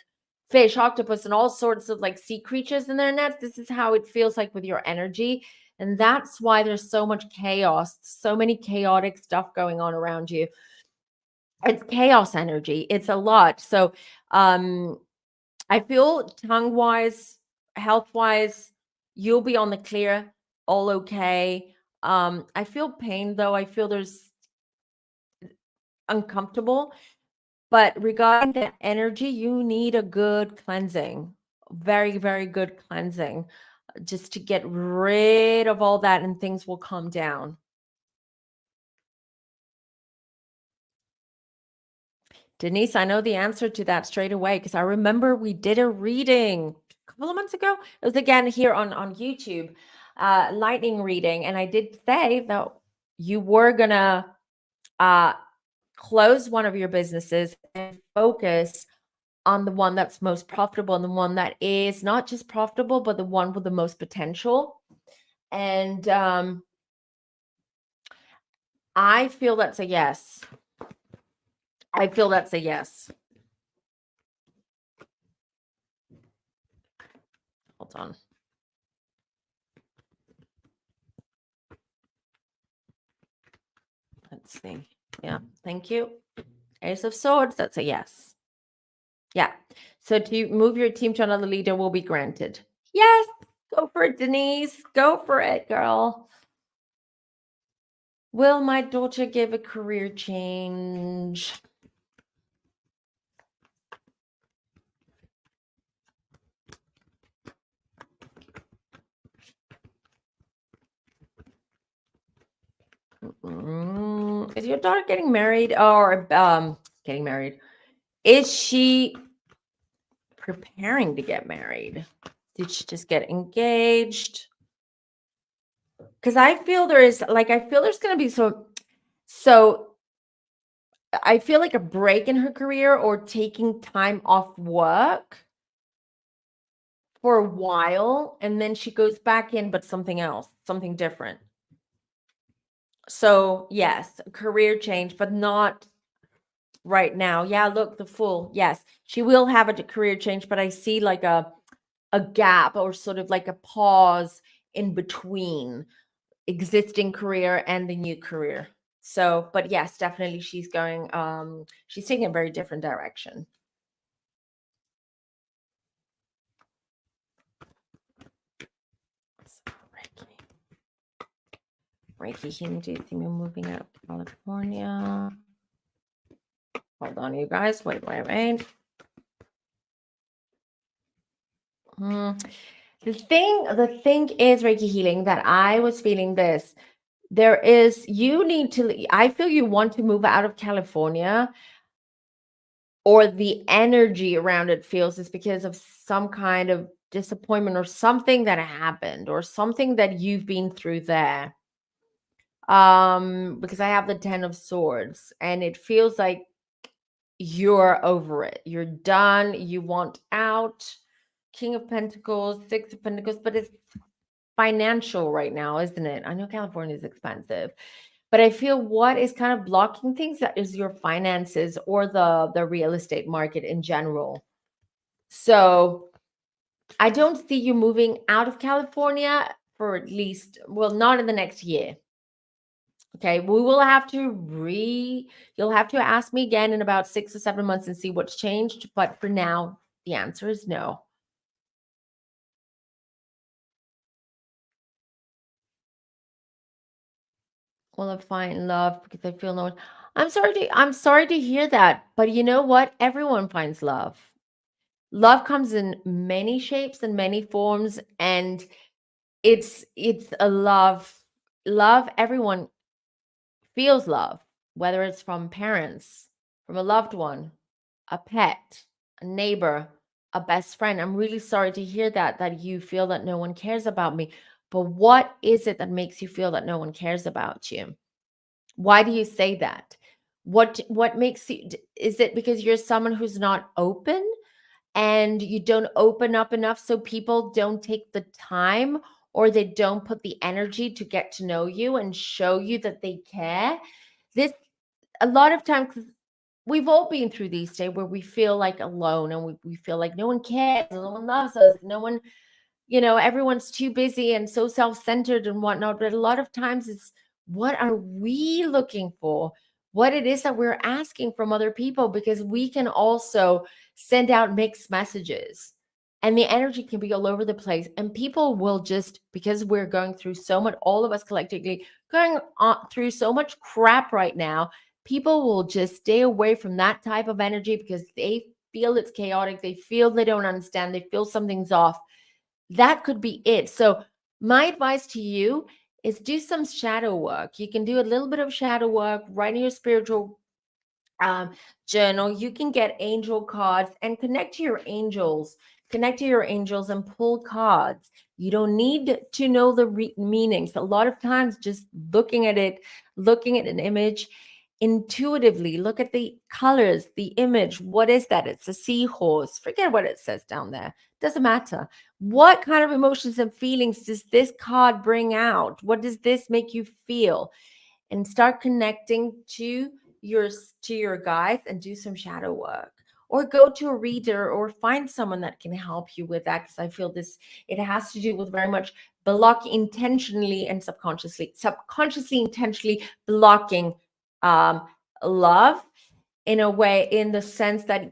fish, octopus, and all sorts of like sea creatures in their nets. This is how it feels like with your energy. And that's why there's so much chaos, so many chaotic stuff going on around you. It's chaos energy. It's a lot. So I feel tongue wise, health wise, you'll be on the clear, all okay. I feel pain though. I feel there's uncomfortable. But regarding the energy, you need a good cleansing, very, very good cleansing, just to get rid of all that and things will calm down. Denise, I know the answer to that straight away because I remember we did a reading a couple of months ago. It was again here on YouTube, lightning reading, and I did say that you were gonna uh, close one of your businesses and focus on the one that's most profitable and the one that is not just profitable, but the one with the most potential. And I feel that's a yes. I feel that's a yes. Hold on. Let's see. Yeah, thank you. Ace of Swords, that's a yes. Yeah. So to move your team to another leader will be granted. Yes. Go for it, Denise. Go for it, girl. Will my daughter give a career change? Is your daughter getting married or getting married? Is she preparing to get married? Did she just get engaged? Because I feel there's going to be so I feel like a break in her career or taking time off work for a while and then she goes back in, but something else, something different. So yes, career change, but not right now. Yeah, look, the Fool. Yes, she will have a career change, but I see like a gap or sort of like a pause in between existing career and the new career. So, but yes, definitely she's taking a very different direction. Reiki healing, do you think we're moving out of California? Hold on, you guys. Wait. The thing is Reiki healing that I was feeling this. I feel you want to move out of California, or the energy around it feels is because of some kind of disappointment or something that happened or something that you've been through there. Because I have the 10 of Swords and it feels like you're over it. You're done. You want out. King of Pentacles, Six of Pentacles, but it's financial right now, isn't it? I know California is expensive, but I feel what is kind of blocking things that is your finances or the real estate market in general. So I don't see you moving out of California for at least, well, not in the next year. Okay, you'll have to ask me again in about 6 or 7 months and see what's changed. But for now, the answer is no. Will I find love because I feel no one? I'm sorry to hear that, but you know what? Everyone finds love. Love comes in many shapes and many forms, and it's a love. Everyone feels love, whether it's from parents, from a loved one, a pet, a neighbor, a best friend. I'm really sorry to hear that you feel that no one cares about me. But what is it that makes you feel that no one cares about you? Why do you say that? What makes you is it because you're someone who's not open and you don't open up enough so people don't take the time or they don't put the energy to get to know you and show you that they care? This a lot of times 'cause we've all been through these days where we feel like alone and we feel like no one cares, no one loves us, no one, everyone's too busy and so self-centered and whatnot. But a lot of times it's what are we looking for? What it is that we're asking from other people, because we can also send out mixed messages and the energy can be all over the place. And people will just, because we're going through so much, all of us collectively going on through so much crap right now, people will just stay away from that type of energy because they feel it's chaotic. They feel they don't understand. They feel something's off. That could be it. So, my advice to you is do some shadow work. You can do a little bit of shadow work, write in your spiritual um, journal. You can get angel cards and connect to your angels. Connect to your angels and pull cards. You don't need to know the meanings. A lot of times, just looking at it, looking at an image intuitively, look at the colors, the image. What is that? It's a seahorse. Forget what it says down there. Doesn't matter. What kind of emotions and feelings does this card bring out? What does this make you feel? And start connecting your to your guides and do some shadow work, or go to a reader or find someone that can help you with that, because I feel this, it has to do with very much block intentionally and subconsciously intentionally blocking um love, in a way, in the sense that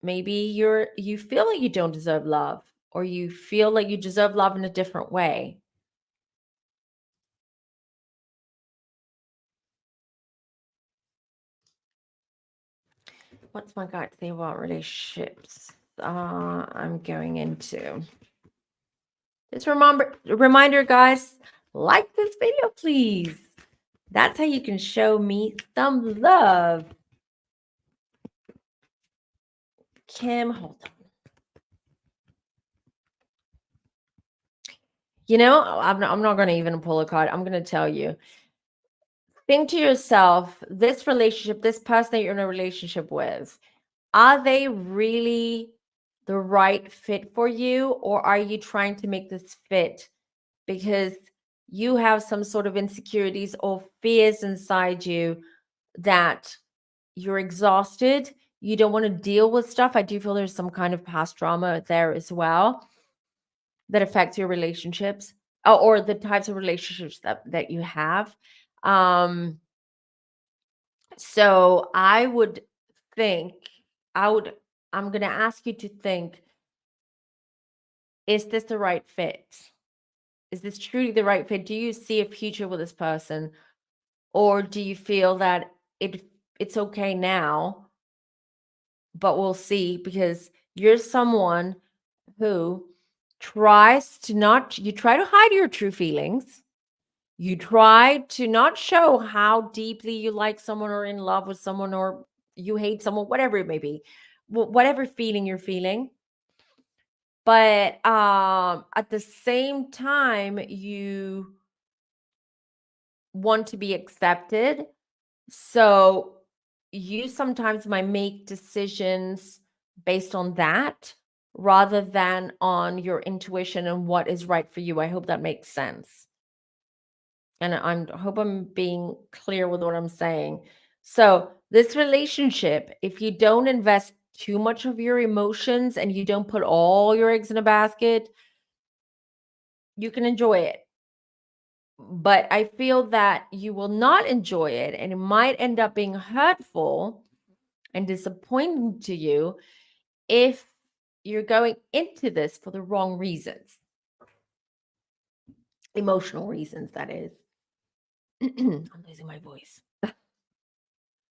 maybe you feel like you don't deserve love, or you feel like you deserve love in a different way. What's my gut say about relationships I'm going into? Just reminder, guys, like this video, please. That's how you can show me some love. Kim, hold on. I'm not going to even pull a card. I'm going to tell you. Think to yourself, this relationship, this person that you're in a relationship with, are they really the right fit for you? Or are you trying to make this fit because you have some sort of insecurities or fears inside you that you're exhausted? You don't want to deal with stuff. I do feel there's some kind of past trauma there as well that affects your relationships, or the types of relationships that you have. Um, so think, I would, I'm going to ask you to think, is this the right fit? Is this truly the right fit? Do you see a future with this person? Or do you feel that it's okay now, but we'll see? Because you're someone who tries to not, you try to hide your true feelings. You try to not show how deeply you like someone or in love with someone or you hate someone, whatever it may be, whatever feeling you're feeling. But at the same time, you want to be accepted. So you sometimes might make decisions based on that rather than on your intuition and what is right for you. I hope that makes sense. And hope I'm being clear with what I'm saying. So, this relationship, if you don't invest too much of your emotions and you don't put all your eggs in a basket, you can enjoy it. But I feel that you will not enjoy it and it might end up being hurtful and disappointing to you if you're going into this for the wrong reasons, emotional reasons, that is. I'm losing my voice.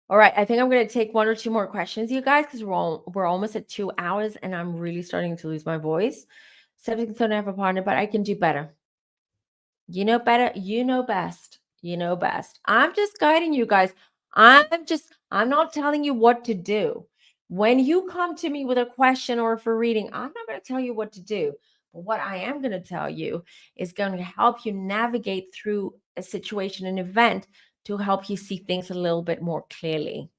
All right, I think I'm gonna take one or two more questions, you guys, because we're almost at 2 hours, and I'm really starting to lose my voice. Something don't have a partner, but I can do better. You know better. You know best. You know best. I'm just guiding you guys. I'm not telling you what to do. When you come to me with a question or for reading, I'm not going to tell you what to do. But what I am going to tell you is going to help you navigate through a situation, an event to help you see things a little bit more clearly.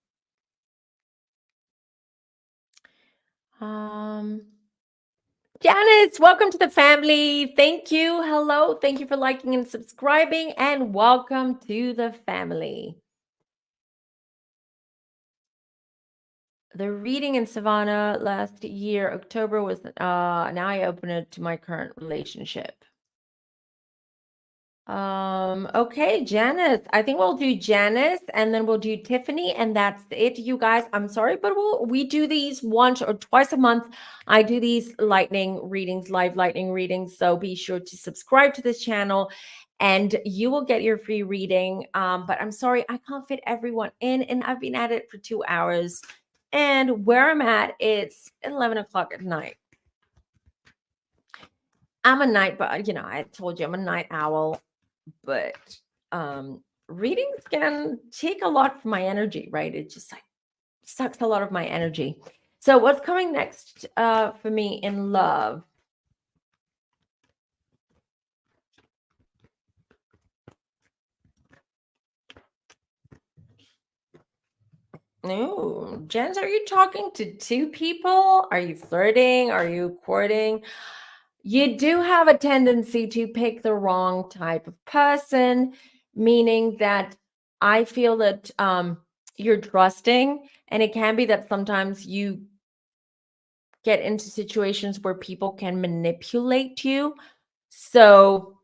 Um, Janice, welcome to the family. Thank you. Hello. Thank you for liking and subscribing, and welcome to the family. The reading in Savannah last year, October, was an eye opener to my current relationship. Okay, Janice. I think we'll do Janice and then we'll do Tiffany, and that's it, you guys. I'm sorry, but we do these once or twice a month. I do these lightning readings, live lightning readings. So be sure to subscribe to this channel and you will get your free reading. But I'm sorry, I can't fit everyone in, and I've been at it for 2 hours. And where I'm at, it's 11 o'clock at night. I'm a night, but I told you I'm a night owl, but readings can take a lot from my energy, right? It just like sucks a lot of my energy. So what's coming next for me in love? Ooh, Jens, are you talking to two people? Are you flirting? Are you courting? You do have a tendency to pick the wrong type of person, meaning that I feel that you're trusting, and it can be that sometimes you get into situations where people can manipulate you. So,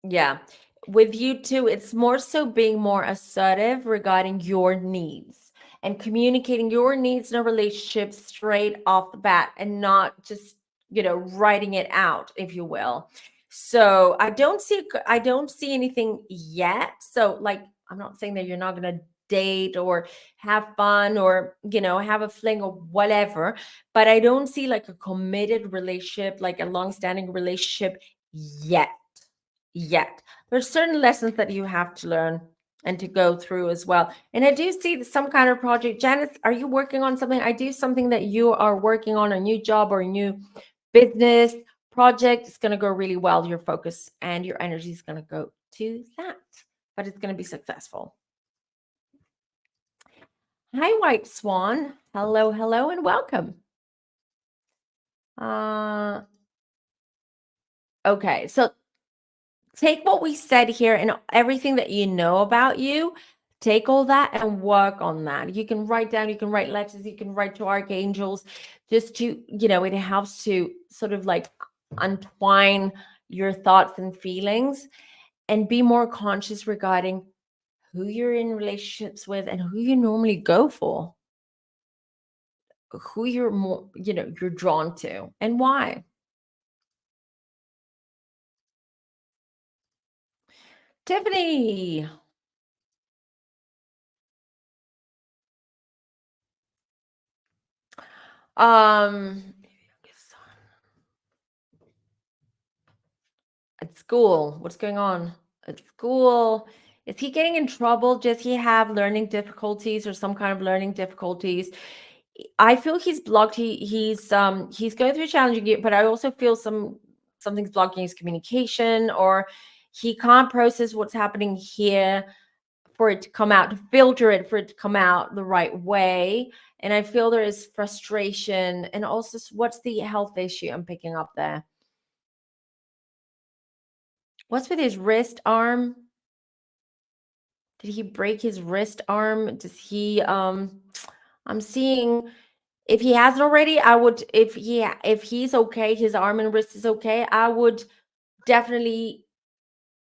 yeah, with you too, it's more so being more assertive regarding your needs and communicating your needs in a relationship straight off the bat and not just, writing it out, if you will. So, I don't see anything yet. So, like, I'm not saying that you're not going to date or have fun or, have a fling or whatever, but I don't see like a committed relationship, like a long-standing relationship yet. There's certain lessons that you have to learn and to go through as well. And I do see some kind of project. Janice, are you working on something? I do something that you are working on, a new job or a new business project. It's going to go really well. Your focus and your energy is going to go to that, but it's going to be successful. Hi, White Swan. Hello, hello, and welcome. Okay, so take what we said here and everything that you know about you, take all that and work on that. You can write down, you can write letters, you can write to archangels, just to, it helps to sort of like untwine your thoughts and feelings and be more conscious regarding who you're in relationships with and who you normally go for, who you're more, you're drawn to and why. Tiffany. Um, at school, what's going on at school? Is he getting in trouble? Does he have learning difficulties or some kind of learning difficulties? I feel he's blocked. He's going through a challenging year, but I also feel something's blocking his communication, or he can't process what's happening here for it to come out, to filter it, for it to come out the right way. And I feel there is frustration, and also what's the health issue I'm picking up there? What's with his wrist arm? Did he break his wrist arm? Does he I'm seeing, if he hasn't already, I would, if he's okay, his arm and wrist is okay, I would definitely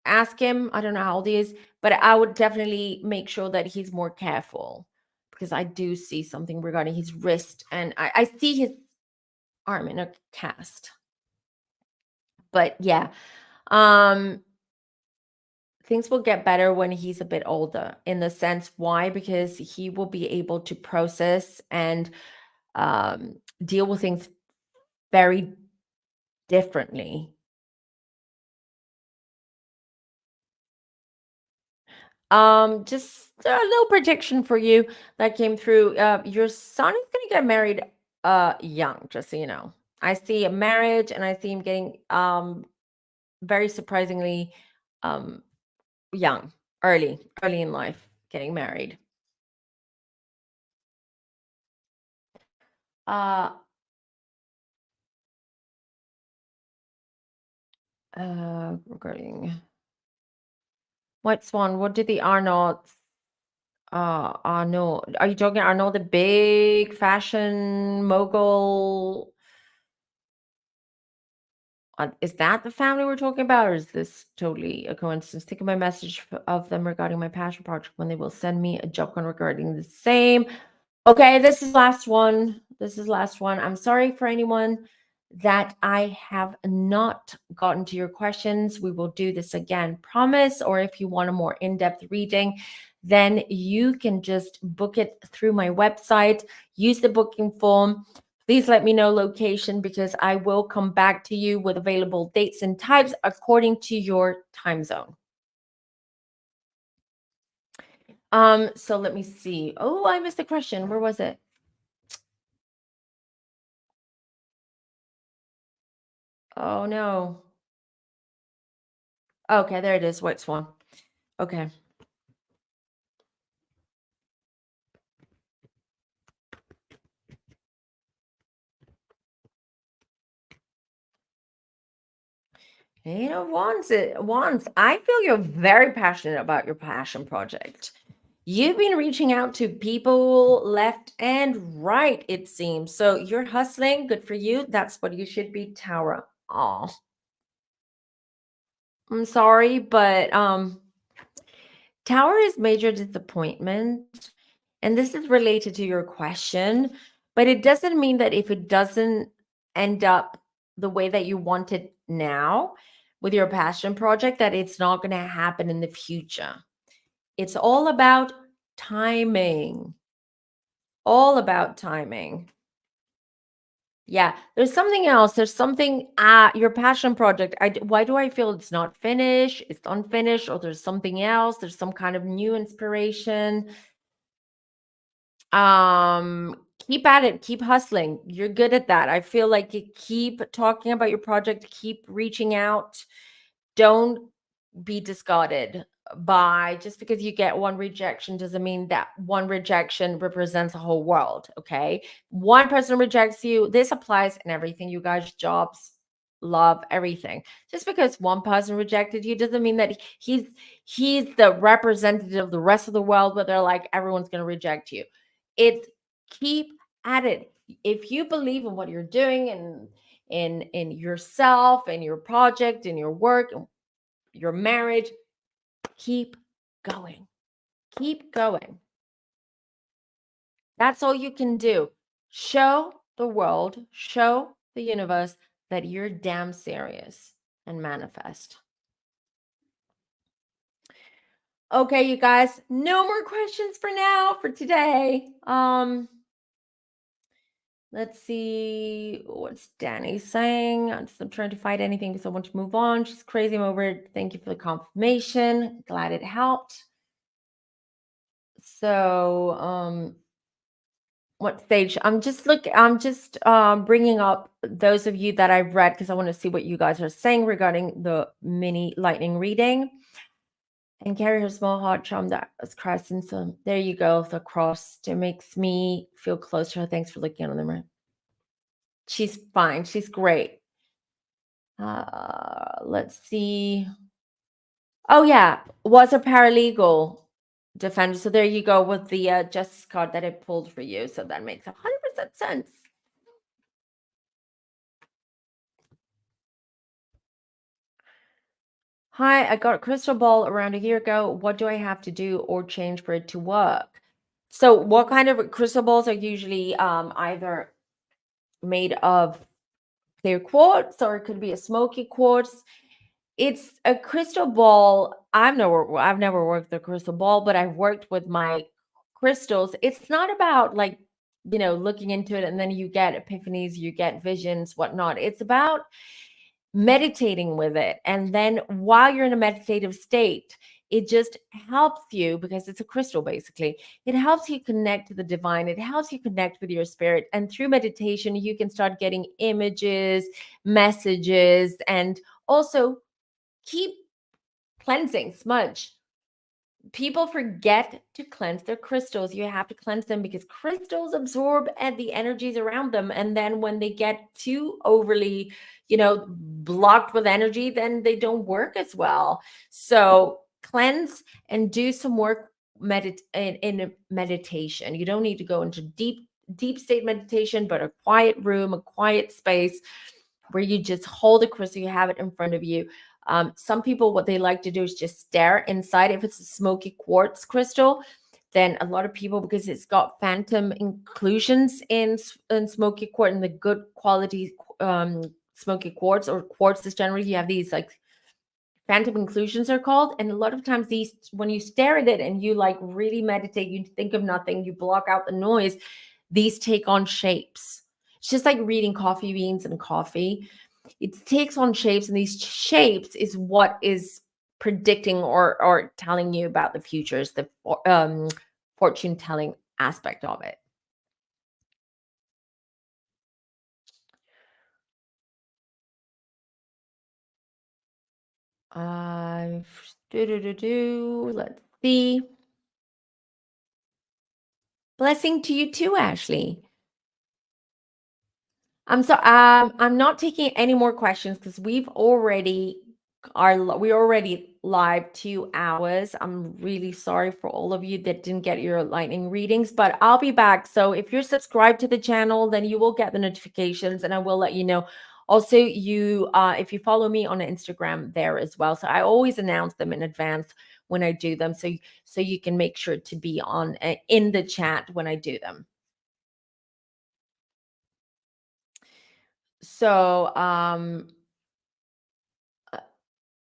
ask him. I don't know how old he is, but I would definitely make sure that he's more careful, because I do see something regarding his wrist, and I see his arm in a cast. But yeah, um, things will get better when he's a bit older. In the sense, why? Because he will be able to process and um, deal with things very differently. Just a little prediction for you that came through. Your son is gonna get married young, just so you know. I see a marriage and I see him getting very surprisingly um young, early in life, getting married. Uh Regarding White Swan, what did the Arnolds Arnaud, are you talking Arnaud the big fashion mogul? Is that the family we're talking about, or is this totally a coincidence? Think of my message of them regarding my passion project when they will send me a job con regarding the same. Okay, this is last one. This is last one. I'm sorry for anyone that I have not gotten to your questions. We will do this again, promise. Or if you want a more in-depth reading, then you can just book it through my website. Use the booking form. Please let me know location because I will come back to you with available dates and times according to your time zone. So let me see. Oh, I missed the question. Where was it? Oh no. Okay, there it is, White Swan. Okay. Wands. I feel you're very passionate about your passion project. You've been reaching out to people left and right, it seems. So you're hustling. Good for you. That's what you should be, Tower. Oh, I'm sorry, but Tower is major disappointment. And this is related to your question, but it doesn't mean that if it doesn't end up the way that you want it now with your passion project, that it's not going to happen in the future. It's all about timing. All about timing. Yeah, there's something else. There's something your passion project. Why do I feel it's not finished? It's unfinished, or there's something else. There's some kind of new inspiration. Keep at it, keep hustling. You're good at that. I feel like you keep talking about your project, keep reaching out. Don't be discarded by just because you get one rejection doesn't mean that one rejection represents a whole world. Okay, one person rejects you. This applies in everything, you guys. Jobs, love, everything. Just because one person rejected you doesn't mean that he's the representative of the rest of the world, but they're like everyone's going to reject you. It's keep at it. If you believe in what you're doing and in yourself and your project and your work and your marriage, keep going. Keep going. That's all you can do. Show the world, show the universe that you're damn serious and manifest. Okay, you guys, no more questions for now for today. Let's see what's Danny saying. I'm trying to fight anything because I want to move on. She's crazy. I'm over it. Thank you for the confirmation. Glad it helped. So, what stage? I'm just bringing up those of you that I've read because I want to see what you guys are saying regarding the mini lightning reading. And carry her small heart charm that was crescent. So there you go. The cross. It makes me feel close to her. Thanks for looking on the mirror. She's fine. She's great. Let's see. Oh yeah, was a paralegal defender. So there you go with the justice card that I pulled for you. So that makes 100% sense. Hi, I got a crystal ball around a year ago. What do I have to do or change for it to work? So what kind of crystal balls are usually either made of clear quartz, or it could be a smoky quartz. It's a crystal ball. I've never worked the crystal ball, but I've worked with my crystals. It's not about like, looking into it and then you get epiphanies, you get visions, whatnot. It's about meditating with it. And then while you're in a meditative state, it just helps you, because it's a crystal basically. It helps you connect to the divine. It helps you connect with your spirit. And through meditation, you can start getting images, messages, and also keep cleansing, smudge. People forget to cleanse their crystals. You have to cleanse them because crystals absorb the energies around them. And then when they get too overly, blocked with energy, then they don't work as well. So cleanse and do some work in meditation. You don't need to go into deep state meditation, but a quiet room, a quiet space where you just hold a crystal, you have it in front of you. Some people, what they like to do is just stare inside. If it's a smoky quartz crystal, then a lot of people, because it's got phantom inclusions in smoky quartz, in the good quality smoky quartz or quartzes generally, you have these like phantom inclusions are called. And a lot of times these, when you stare at it and you like really meditate, you think of nothing, you block out the noise, these take on shapes. It's just like reading coffee beans and coffee. It takes on shapes, and these shapes is what is predicting or telling you about the futures, the fortune telling aspect of it. Uh, let's see. Blessing to you too, Ashley. I'm not taking any more questions because we're already live 2 hours. I'm really sorry for all of you that didn't get your lightning readings, but I'll be back. So if you're subscribed to the channel, then you will get the notifications and I will let you know. Also, if you follow me on Instagram there as well. So I always announce them in advance when I do them. So you can make sure to be on in the chat when I do them. So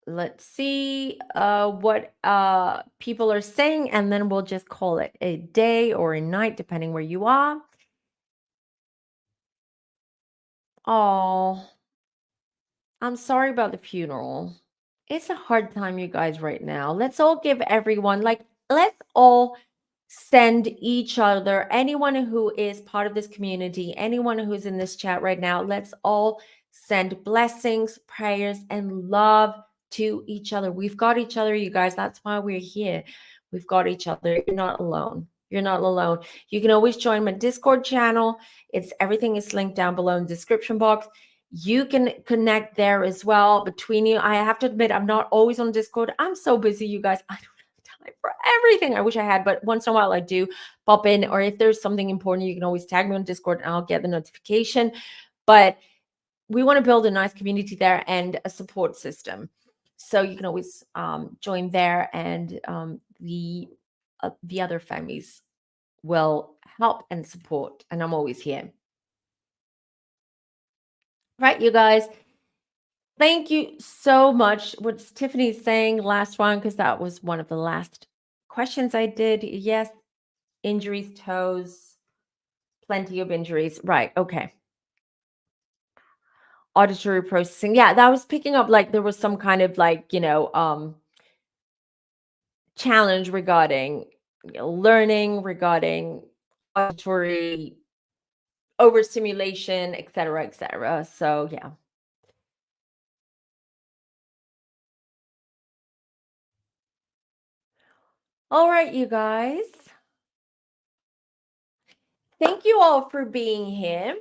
let's see what people are saying, and then we'll just call it a day or a night depending where you are. Oh, I'm sorry about the funeral. It's a hard time, you guys, right now. Let's all give everyone, like, let's all send each other, anyone who is part of this community, anyone who's in this chat right now, let's all send blessings, prayers, and love to each other. We've got each other, you guys. That's why we're here. We've got each other. You're not alone. You're not alone. You can always join my Discord channel. It's everything is linked down below in the description box. You can connect there as well between you. I have to admit, I'm not always on Discord. I'm so busy, you guys. I don't have time for everything. I wish I had, but once in a while I do pop in. Or if there's something important, you can always tag me on Discord and I'll get the notification. But we want to build a nice community there and a support system. So you can always join there, and the other families will help and support. And I'm always here. Right, you guys. Thank you so much. What's Tiffany's saying, last one, because that was one of the last questions I did. Yes, injuries, toes, plenty of injuries. Right. Okay. Auditory processing. Yeah, that was picking up like there was some kind of like, challenge regarding learning, regarding auditory overstimulation, et cetera, et cetera. So yeah. All right, you guys. Thank you all for being here.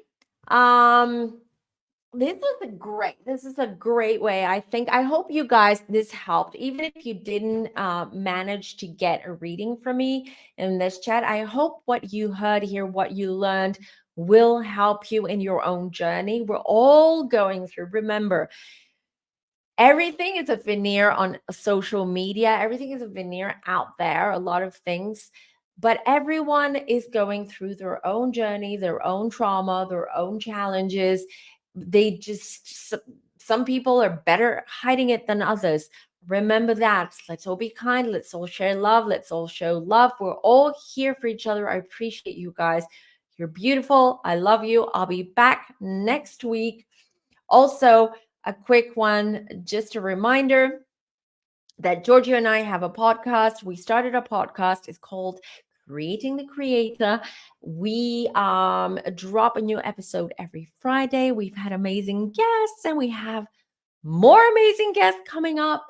This is a great way. I hope you guys, this helped. Even if you didn't manage to get a reading from me in this chat, I hope what you heard here, what you learned, will help you in your own journey. We're all going through, remember, everything is a veneer on social media. Everything is a veneer out there, a lot of things. But everyone is going through their own journey, their own trauma, their own challenges. they just some people are better hiding it than others. Remember that. Let's all be kind. Let's all share love. Let's all show love. We're all here for each other. I appreciate you guys. You're beautiful. I love you. I'll be back next week. Also, a quick one, just a reminder that Giorgio and I have a podcast. We started a podcast. It's called Creating the Creator. We drop a new episode every Friday. We've had amazing guests and we have more amazing guests coming up.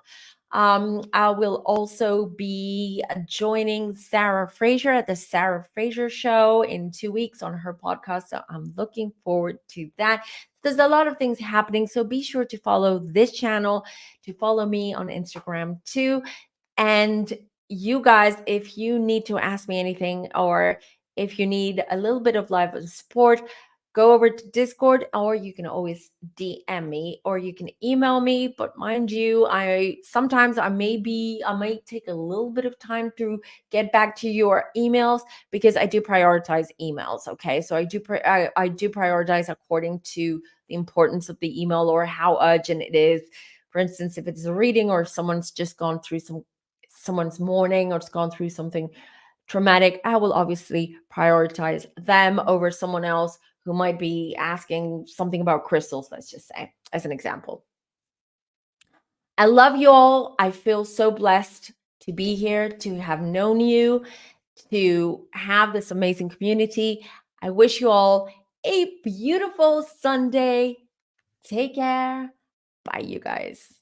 I will also be joining Sarah Fraser at the Sarah Fraser Show in 2 weeks on her podcast. So I'm looking forward to that. There's a lot of things happening. So be sure to follow this channel, to follow me on Instagram too. And you guys, if you need to ask me anything or if you need a little bit of live support, go over to Discord, or you can always DM me or you can email me. But mind you, I might take a little bit of time to get back to your emails because I do prioritize emails. Okay, so I do prioritize according to the importance of the email or how urgent it is. For instance, if it's a reading or if someone's just gone through someone's mourning or it's gone through something traumatic, I will obviously prioritize them over someone else who might be asking something about crystals, let's just say, as an example. I love you all. I feel so blessed to be here, to have known you, to have this amazing community. I wish you all a beautiful Sunday. Take care. Bye, you guys.